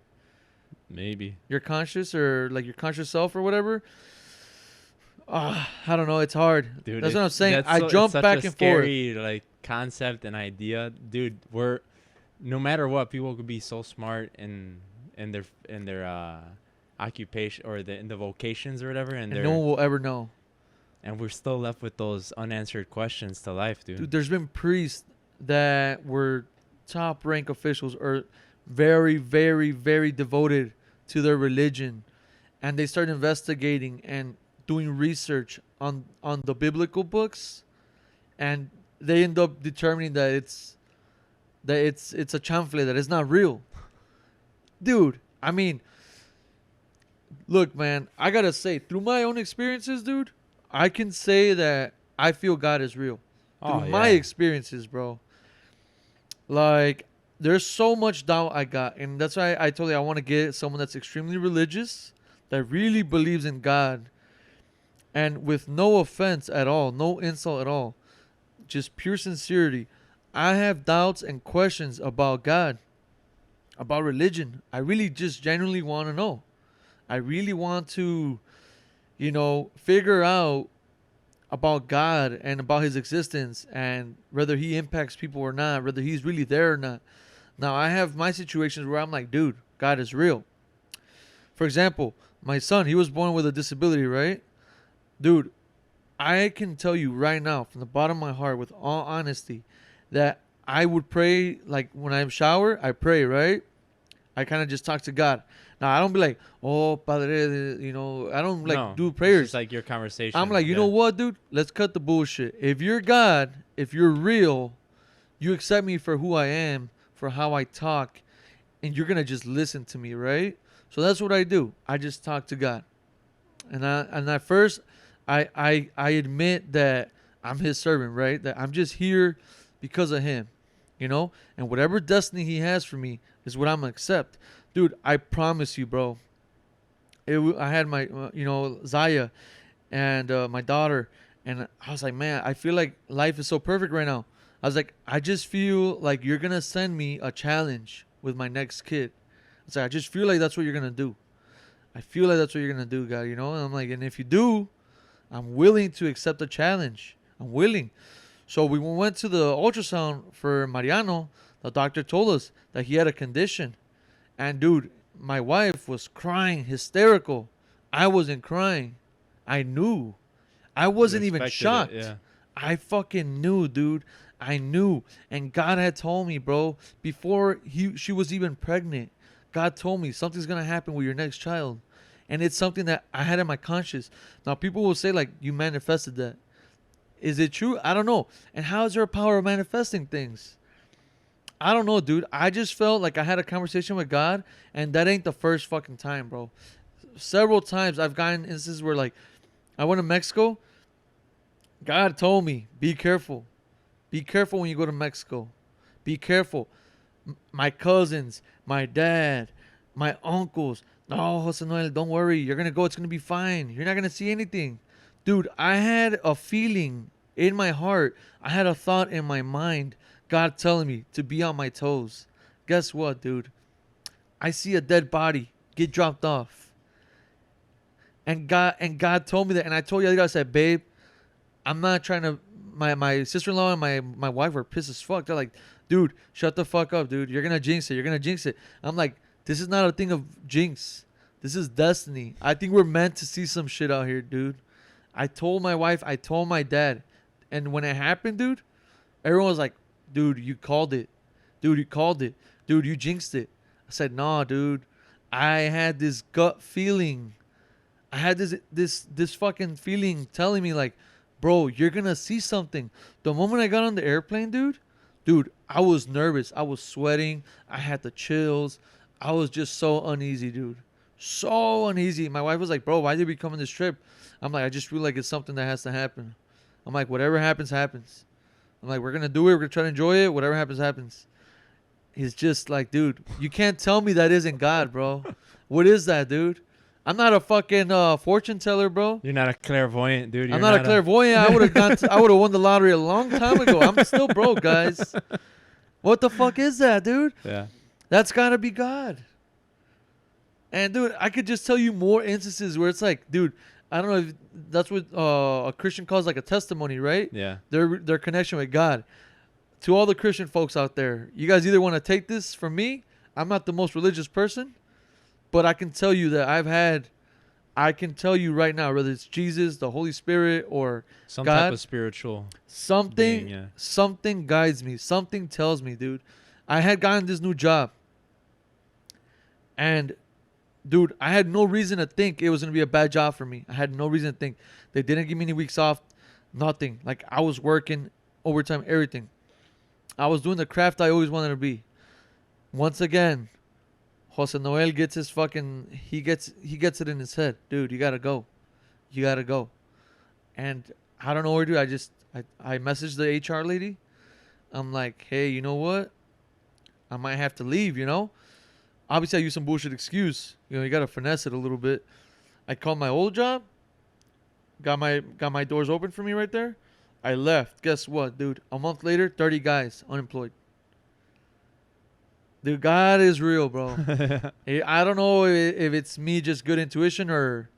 Maybe. Your conscious, or like your conscious self or whatever. I don't know. It's hard. Dude, that's what I'm saying. I jump back and scary, forth. Like, concept and idea, dude. No matter what, people could be so smart in their occupation or in the vocations or whatever, and no one will ever know. And we're still left with those unanswered questions to life, dude. Dude, there's been priests that were top rank officials or very, very, very devoted to their religion, and they start investigating and doing research on the biblical books, and they end up determining that it's a chanfle, that it's not real. Dude, I mean, look, man, I gotta say, through my own experiences, dude, I can say that I feel God is real. Through my experiences, bro. Like, there's so much doubt I got, and that's why I told you I want to get someone that's extremely religious, that really believes in God, and with no offense at all, no insult at all, just pure sincerity. I have doubts and questions about God, about religion. I really just genuinely want to know. I really want to, figure out about God and about his existence and whether he impacts people or not, whether he's really there or not. Now, I have my situations where I'm like, dude, God is real. For example, my son, he was born with a disability, right? Dude, I can tell you right now, from the bottom of my heart, with all honesty, that I would pray, like when I shower, I pray, right? I kind of just talk to God. Now, I don't be like, oh, Padre, I don't like do prayers. It's just like your conversation. I'm like, you know what, dude? Let's cut the bullshit. If you're God, if you're real, you accept me for who I am, for how I talk, and you're going to just listen to me, right? So that's what I do. I just talk to God. And at first, I admit that I'm his servant, right? That I'm just here because of him, And whatever destiny he has for me is what I'm going to accept. Dude, I promise you, bro. I had my, Zaya and my daughter. And I was like, man, I feel like life is so perfect right now. I was like, I just feel like you're going to send me a challenge with my next kid. It's like, I just feel like that's what you're going to do. I feel like that's what you're going to do, God, And I'm like, and if you do, I'm willing to accept the challenge. I'm willing. So we went to the ultrasound for Mariano. The doctor told us that he had a condition. And dude, my wife was crying, hysterical. I wasn't crying. I knew. I wasn't even shocked. Yeah. I fucking knew, dude. I knew. And God had told me, bro, before she was even pregnant, God told me something's going to happen with your next child. And it's something that I had in my conscience. Now, people will say, like, you manifested that. Is it true? I don't know. And how is there a power of manifesting things? I don't know, dude. I just felt like I had a conversation with God, and that ain't the first fucking time, bro. Several times I've gotten instances where, like, I went to Mexico. God told me, be careful. Be careful when you go to Mexico. Be careful. My cousins, my dad, my uncles. No, Jose Noel, don't worry. You're going to go. It's going to be fine. You're not going to see anything. Dude, I had a feeling in my heart. I had a thought in my mind. God telling me to be on my toes. Guess what, dude? I see a dead body get dropped off. And God told me that. And I told you, I said, babe, I'm not trying to. My sister-in-law and my wife were pissed as fuck. They're like, dude, shut the fuck up, dude. You're going to jinx it. You're going to jinx it. I'm like, this is not a thing of jinx. This is destiny. I think we're meant to see some shit out here, dude. I told my wife. I told my dad. And when it happened, dude, everyone was like, dude, you called it. Dude, you called it. Dude, you jinxed it. I said, nah, dude. I had this gut feeling. I had this fucking feeling telling me, like, bro, you're going to see something. The moment I got on the airplane, dude, I was nervous. I was sweating. I had the chills. I was just so uneasy, dude. So uneasy. My wife was like, bro, why did we come on this trip? I'm like, I just feel like it's something that has to happen. I'm like, whatever happens, happens. I'm like, we're going to do it. We're going to try to enjoy it. Whatever happens, happens. He's just like, dude, you can't tell me that isn't God, bro. What is that, dude? I'm not a fucking fortune teller, bro. You're not a clairvoyant, dude. I'm not a clairvoyant. I would have won the lottery a long time ago. I'm still broke, guys. What the fuck is that, dude? Yeah. That's got to be God. And, dude, I could just tell you more instances where it's like, dude, I don't know if that's what a Christian calls like a testimony, right? Yeah. Their connection with God. To all the Christian folks out there, you guys either want to take this from me. I'm not the most religious person, but I can tell you that I can tell you right now, whether it's Jesus, the Holy Spirit, or some God, type of spiritual something, being, yeah. Something guides me. Something tells me, dude. I had gotten this new job, and dude, I had no reason to think it was gonna be a bad job for me. I had no reason to think. They didn't give me any weeks off, nothing. Like, I was working overtime, everything. I was doing the craft I always wanted to be. Once again, Jose Noel gets his fucking he gets it in his head, dude. You gotta go, and I don't know where to do. I messaged the HR lady. I'm like, hey, you know what? I might have to leave, you know? Obviously, I use some bullshit excuse. You know, you got to finesse it a little bit. I called my old job. Got my doors open for me right there. I left. Guess what, dude? A month later, 30 guys unemployed. Dude, God is real, bro. I don't know if it's me just good intuition or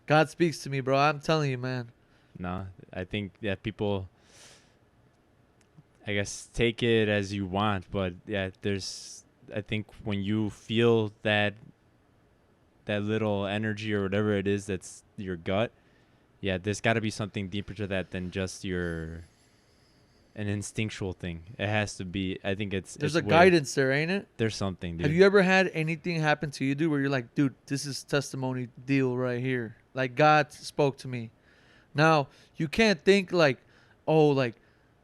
God speaks to me, bro. I'm telling you, man. No, I think that people, I guess, take it as you want, but yeah, I think when you feel that little energy or whatever it is that's your gut, yeah, there's got to be something deeper to that than just an instinctual thing. It has to be. I think there's a guidance there, ain't it? There's something, dude. Have you ever had anything happen to you, dude, where you're like, dude, this is testimony deal right here. Like God spoke to me. Now, you can't think like, oh, like,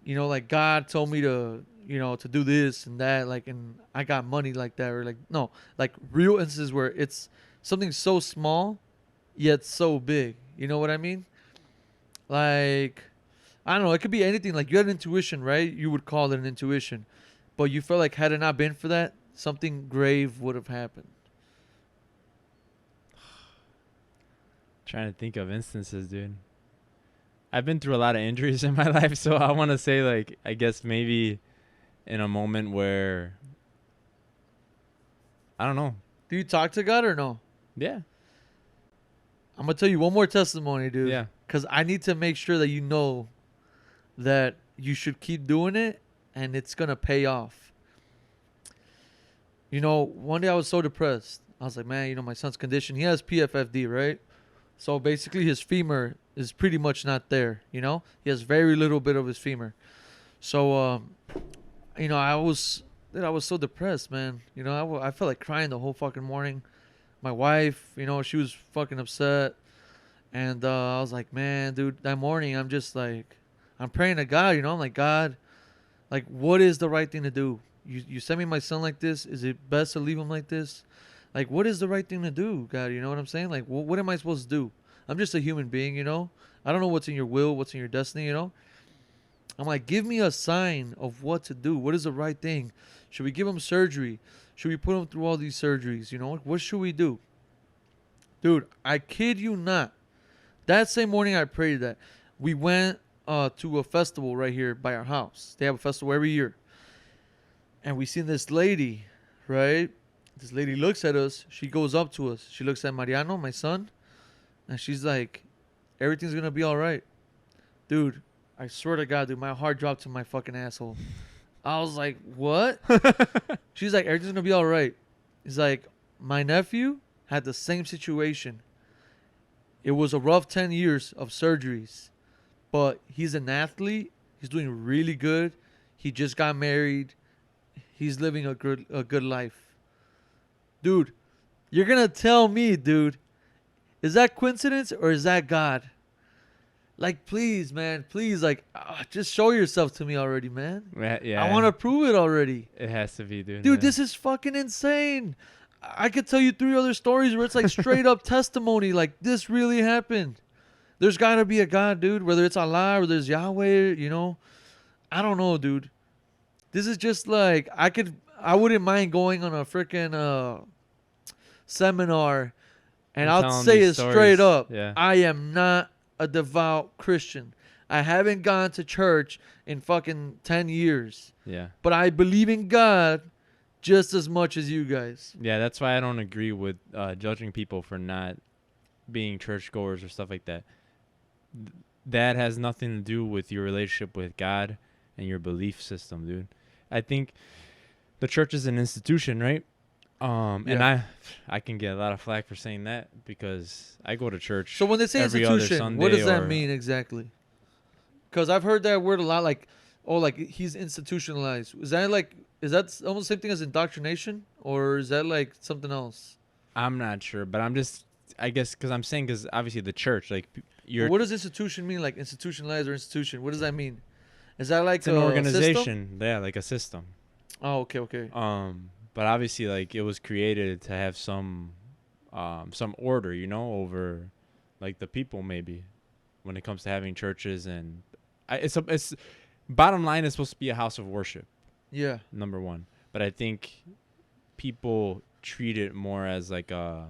you know, like God told me to, you know, to do this and that, like, and I got money like that, or like, no, like real instances where it's something so small yet so big. You know what I mean? Like, I don't know. It could be anything. Like, you had an intuition, right? You would call it an intuition. But you felt like had it not been for that, something grave would have happened. Trying to think of instances, dude. I've been through a lot of injuries in my life, so I want to say, like, I guess maybe in a moment where, I don't know. Do you talk to God or no? Yeah. I'm going to tell you one more testimony, dude. Yeah. Because I need to make sure that you know that you should keep doing it and it's going to pay off. You know, one day I was so depressed. I was like, man, you know, my son's condition, he has PFFD, right? So basically his femur is pretty much not there, you know? He has very little bit of his femur. So, you know, I was so depressed, man. You know, I felt like crying the whole fucking morning. My wife, you know, she was fucking upset. And I was like, man, dude, that morning I'm just like, I'm praying to God, you know? I'm like, God, like, what is the right thing to do? You send me my son like this. Is it best to leave him like this? Like, what is the right thing to do, God? You know what I'm saying? Like, what am I supposed to do? I'm just a human being, you know? I don't know what's in your will, what's in your destiny, you know? I'm like, give me a sign of what to do. What is the right thing? Should we give him surgery? Should we put him through all these surgeries? You know, what should we do? Dude, I kid you not. That same morning I prayed that. We went to a festival right here by our house. They have a festival every year. And we seen this lady, right? This lady looks at us. She goes up to us. She looks at Mariano, my son. And she's like, everything's going to be all right. Dude, I swear to God, dude, my heart dropped to my fucking asshole. I was like, what? She's like, everything's going to be all right. He's like, my nephew had the same situation. It was a rough 10 years of surgeries. But he's an athlete. He's doing really good. He just got married. He's living a good life. Dude, you're going to tell me, dude, is that coincidence or is that God? Like, please, man, please, like, just show yourself to me already, man. Yeah. I want to prove it already. It has to be, dude. Dude, this is fucking insane. I could tell you 3 other stories where it's like straight up testimony, like this really happened. There's got to be a God, dude, whether it's Allah or there's Yahweh, you know. I don't know, dude. This is just like, I wouldn't mind going on a freaking seminar and I'll say it straight up. Yeah. I am not a devout Christian. I haven't gone to church in fucking 10 years. Yeah. But I believe in God just as much as you guys. Yeah, that's why I don't agree with judging people for not being churchgoers or stuff like that. That has nothing to do with your relationship with God and your belief system, dude. I think the church is an institution, right? And I can get a lot of flack for saying that because I go to church. So when they say every other institution, Sunday, what does that mean exactly? Because I've heard that word a lot, like, oh, like he's institutionalized. Is that almost the same thing as indoctrination, or is that like something else? I'm not sure, but I guess because I'm saying because obviously the church, like, What does institution mean? Like institutionalized or institution? What does that mean? Is that like it's an organization? System? Yeah, like a system. Oh, okay. But obviously, like, it was created to have some order, you know, over like the people maybe when it comes to having churches, and it's bottom line is supposed to be a house of worship. Yeah. Number one, but I think people treat it more as like this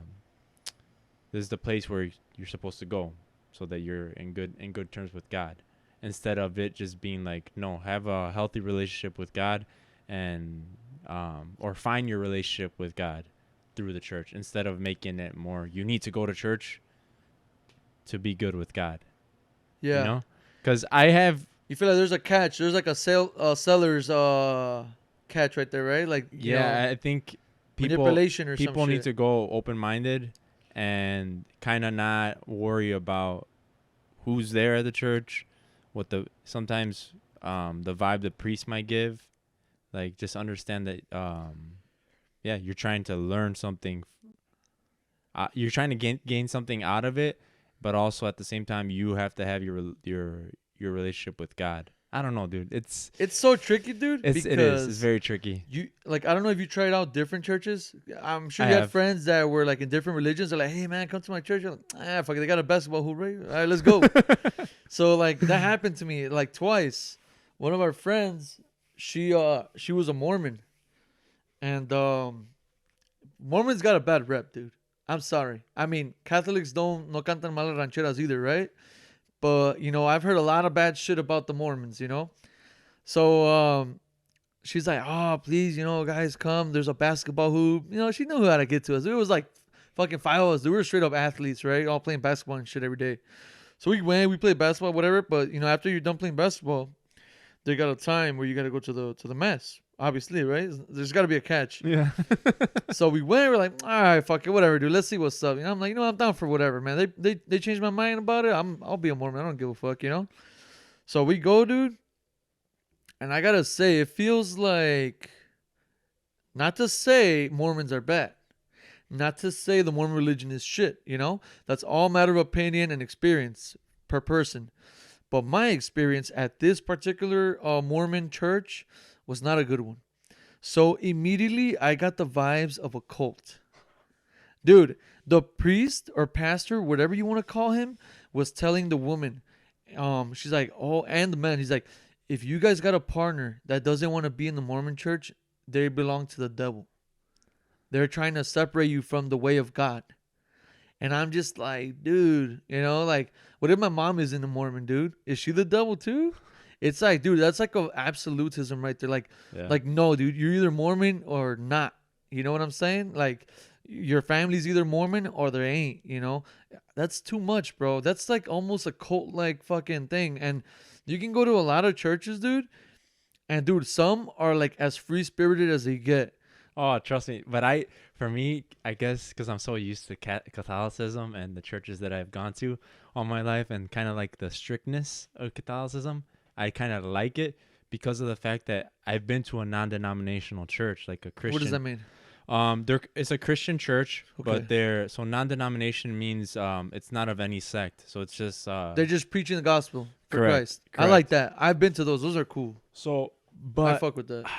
is the place where you're supposed to go so that you're in good terms with God, instead of it just being like, no, have a healthy relationship with God, and or find your relationship with God through the church, instead of making it more you need to go to church to be good with God. Yeah. You know, because I have. You feel like there's a catch. There's like a seller's catch right there, right? Like, you know, I think manipulation or some people need shit. to go open-minded and kind of not worry about who's there at the church, what sometimes the vibe the priest might give. Like, just understand that you're trying to learn something. You're trying to gain something out of it, but also at the same time you have to have your relationship with God. I don't know, dude. It's so tricky, dude. it is. It's very tricky. You like, I don't know if you tried out different churches. I'm sure I you had have. friends that were like in different religions. They're like, hey man, come to my church. I'm like, fuck it, they got a basketball hoop, right? All right, let's go. So like that happened to me like twice. One of our friends, she was a Mormon, and Mormons got a bad rep, dude. I'm sorry. I mean, Catholics no cantan mal rancheras either, right? But, you know, I've heard a lot of bad shit about the Mormons, you know? So, she's like, oh, please, you know, guys, come. There's a basketball hoop. You know, she knew how to get to us. It was like fucking 5 of us. We were straight up athletes, right? All playing basketball and shit every day. So we went, we played basketball, whatever. But, you know, after you're done playing basketball, they got a time where you got to go to the mess. Obviously, right? There's got to be a catch. Yeah. So we went. We're like, all right, fuck it, whatever, dude. Let's see what's up. You know, I'm like, you know, I'm down for whatever, man. They changed my mind about it. I'll be a Mormon. I don't give a fuck, you know. So we go, dude. And I gotta say, it feels like, not to say Mormons are bad, not to say the Mormon religion is shit. You know, that's all matter of opinion and experience per person. But my experience at this particular Mormon church was not a good one. So immediately I got the vibes of a cult. Dude, the priest or pastor, whatever you want to call him, was telling the woman, she's like, oh, and the man, he's like, if you guys got a partner that doesn't want to be in the Mormon church, they belong to the devil. They're trying to separate you from the way of God. And I'm just like, dude, you know, like, what if my mom is in the Mormon, dude? Is she the devil too? It's like, dude, that's like a absolutism right there. Like, like, no, dude, you're either Mormon or not. You know what I'm saying? Like, your family's either Mormon or they ain't, you know? That's too much, bro. That's like almost a cult like fucking thing. And you can go to a lot of churches, dude. And dude, some are like as free spirited as they get. Oh, trust me. But for me, I guess because I'm so used to Catholicism and the churches that I've gone to all my life, and kind of like the strictness of Catholicism, I kind of like it because of the fact that I've been to a non-denominational church, like a Christian. What does that mean? It's a Christian church, but so non-denomination means it's not of any sect. So it's just they're just preaching the gospel for Christ. Correct. I like that. I've been to those. Those are cool. So, but I fuck with that.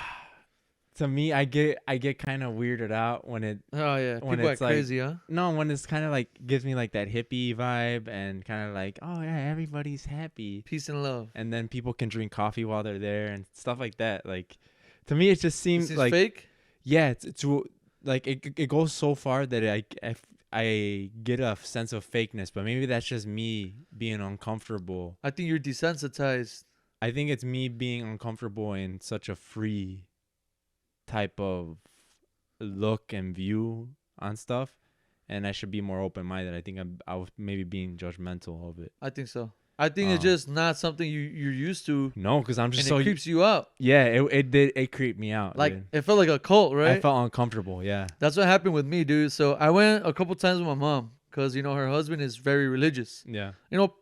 To me, I get kind of weirded out when it. Oh yeah, when people it's act crazy, huh? No, when it's kind of like gives me like that hippie vibe, and kind of like, oh yeah, everybody's happy, peace and love, and then people can drink coffee while they're there and stuff like that. Like, to me, it just seems like fake. Yeah, it's like it goes so far that I get a sense of fakeness, but maybe that's just me being uncomfortable. I think you're desensitized. I think it's me being uncomfortable in such a free type of look and view on stuff, and I should be more open-minded. I think I was maybe being judgmental of it. I think so. I think it's just not something you're used to. No, because I'm just and it creeps you out. Yeah, it creeped me out. Like, dude. It felt like a cult, right? I felt uncomfortable. Yeah, that's what happened with me, dude. So I went a couple times with my mom because, you know, her husband is very religious. Yeah, you know,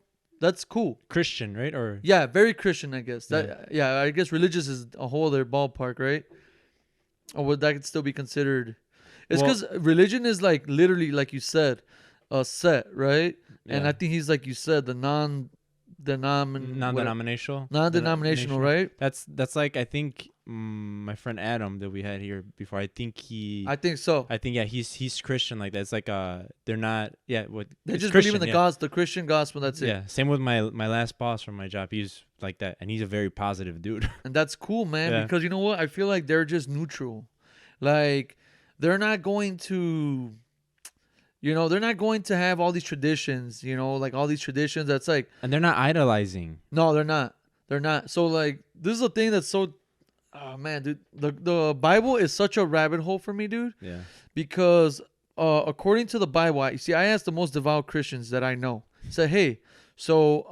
that's cool. Christian, right? Or yeah, very Christian, I guess. Yeah, I guess religious is a whole other ballpark, right? Or would that still be considered? It's because religion is like literally, like you said, a set, right? Yeah. And I think he's, like you said, the non-denominational, right? That's like, I think my friend Adam that we had here before. I think so. I think he's Christian like that. It's like they're not they just Christian, believe in the Christian gospel. That's it. Yeah. Same with my last boss from my job. He's like that, and he's a very positive dude. And that's cool, man. Because you know what? I feel like they're just neutral. Like they're not going to. They're not going to have all these traditions, like all these traditions that's like... And they're not idolizing. No, they're not. They're not. So, like, this is a thing that's so... Oh, man, dude. The Bible is such a rabbit hole for me, dude. Yeah. Because according to the Bible, I asked the most devout Christians that I know. I said, hey, so...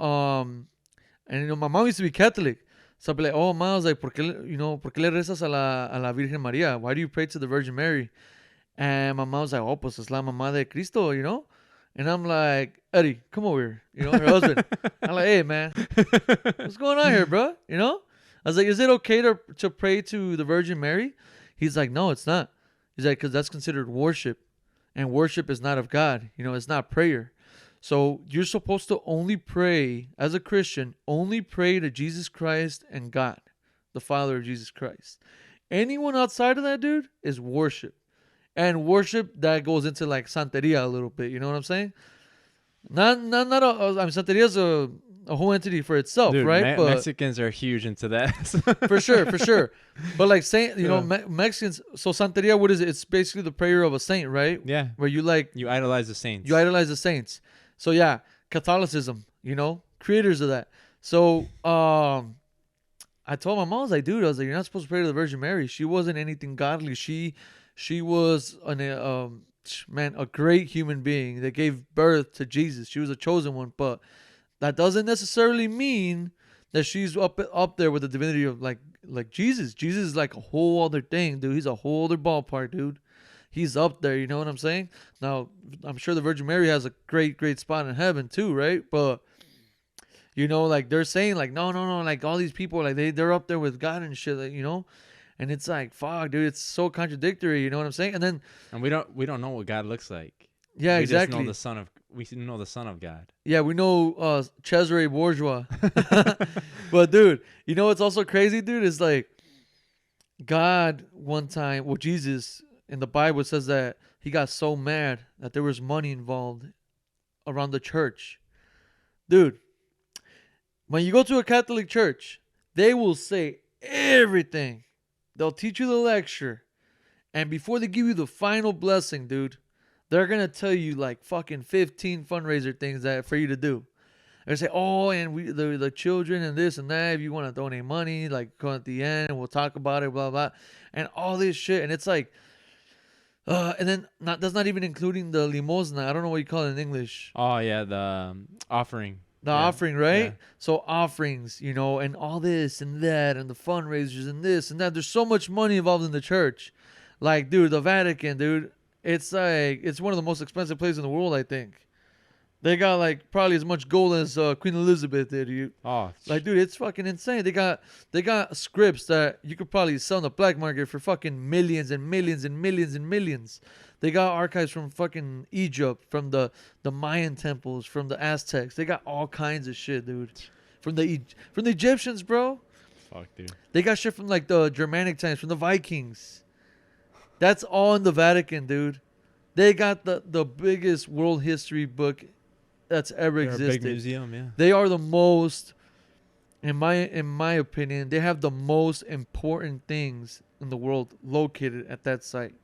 And, my mom used to be Catholic. So I'd be like, oh, ma, I was like, ¿por qué le rezas a la Virgen María? Why do you pray to the Virgin Mary? And my mom's like, oh, pues es la mamá de Cristo, And I'm like, Eddie, come over here. Her husband. I'm like, hey, man, what's going on here, bro? I was like, is it okay to pray to the Virgin Mary? He's like, no, it's not. He's like, because that's considered worship. And worship is not of God. It's not prayer. So you're supposed to only pray, as a Christian, only pray to Jesus Christ and God, the Father of Jesus Christ. Anyone outside of that, dude, is worship. And worship that goes into like Santeria a little bit, you know what I'm saying? Santeria is a whole entity for itself, dude, right? But Mexicans are huge into that. for sure. But like saying, Mexicans. So Santeria, what is it? It's basically the prayer of a saint, right? Yeah. Where you idolize the saints. You idolize the saints. So yeah, Catholicism, creators of that. So I told my mom, I was like, dude, you're not supposed to pray to the Virgin Mary. She wasn't anything godly. She was a great human being that gave birth to Jesus. She was a chosen one, but that doesn't necessarily mean that she's up there with the divinity of like Jesus. Jesus is like a whole other thing, dude. He's a whole other ballpark, dude. He's up there, you know what I'm saying? Now, I'm sure the Virgin Mary has a great, great spot in heaven too, right? But like they're saying like no, like all these people like they're up there with God and shit, like, And it's like, fuck, dude, it's so contradictory, you know what I'm saying? And we don't know what God looks like. Yeah, exactly. We know the Son of God. Yeah, we know Cesare Borgia. But dude, what's also crazy, dude, is like God one time, Jesus in the Bible says that he got so mad that there was money involved around the church. Dude, when you go to a Catholic church, they will say everything. They'll teach you the lecture. And before they give you the final blessing, dude, they're going to tell you like fucking 15 fundraiser things for you to do. They say, oh, and the children and this and that, if you want to donate money, like come at the end and we'll talk about it, blah, blah. And all this shit. And it's like, and then that's not even including the limosna. I don't know what you call it in English. Oh, yeah, the offering. The offering, right? Yeah. So offerings, and all this and that and the fundraisers and this and that. There's so much money involved in the church. Like, dude, the Vatican, dude, it's like, it's one of the most expensive places in the world, I think. They got like probably as much gold as Queen Elizabeth did. Like, dude, it's fucking insane. They got scripts that you could probably sell on the black market for fucking millions and millions and millions and millions. They got archives from fucking Egypt, from the Mayan temples, from the Aztecs. They got all kinds of shit, dude. From the Egyptians, bro. Fuck, dude. They got shit from like the Germanic times, from the Vikings. That's all in the Vatican, dude. They got the biggest world history book that's ever existed. A big museum, yeah. They are the most, in my opinion, they have the most important things in the world located at that site.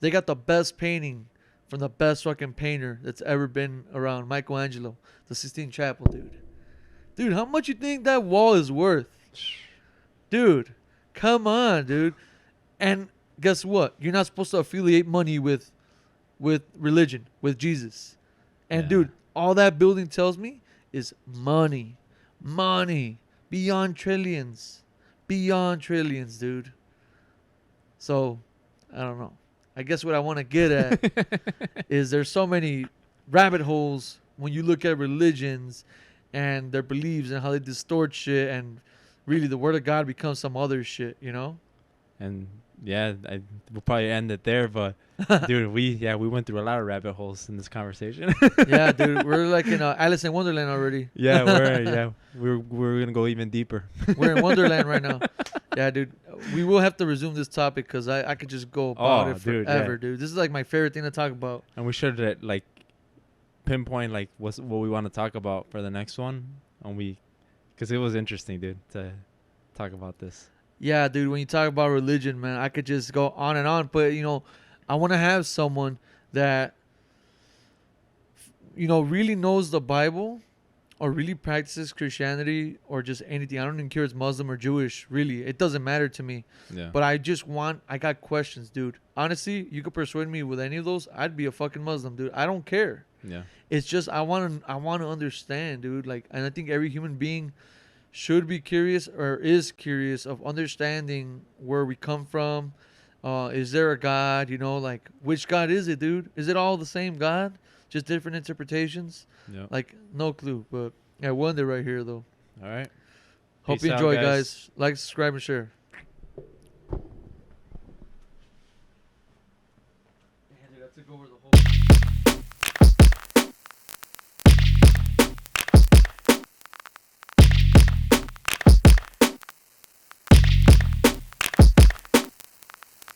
They got the best painting from the best fucking painter that's ever been around, Michelangelo, the Sistine Chapel, dude. Dude, how much you think that wall is worth? Dude, come on, dude. And guess what? You're not supposed to affiliate money with religion, with Jesus. And dude, all that building tells me is money. Money. Beyond trillions, dude. So, I don't know. I guess what I want to get at is there's so many rabbit holes when you look at religions and their beliefs and how they distort shit, and really the word of God becomes some other shit, And yeah, we'll probably end it there, but dude, we went through a lot of rabbit holes in this conversation. Yeah, dude, we're like in Alice in Wonderland already. Yeah, we're gonna go even deeper. We're in Wonderland right now. Yeah, dude. We will have to resume this topic because I could just go about it dude, forever, dude. This is like my favorite thing to talk about. And we should like pinpoint like what we want to talk about for the next one, and because it was interesting, dude, to talk about this. Yeah, dude. When you talk about religion, man, I could just go on and on. But I want to have someone that really knows the Bible, or really practices Christianity, or just anything. I don't even care if it's Muslim or Jewish. Really, it doesn't matter to me. Yeah. But I got questions, dude. Honestly, you could persuade me with any of those. I'd be a fucking Muslim, dude. I don't care. Yeah. It's just I want to understand, dude. Like, and I think every human being should be curious, or is curious, of understanding where we come from. Is there a God? Like, which God is it, dude? Is it all the same God, just different interpretations? Yeah. Like, no clue. But I won it right here, though. All right. Hope Peace you out, enjoy, guys. Like, subscribe, and share. Man, dude, I took over the whole.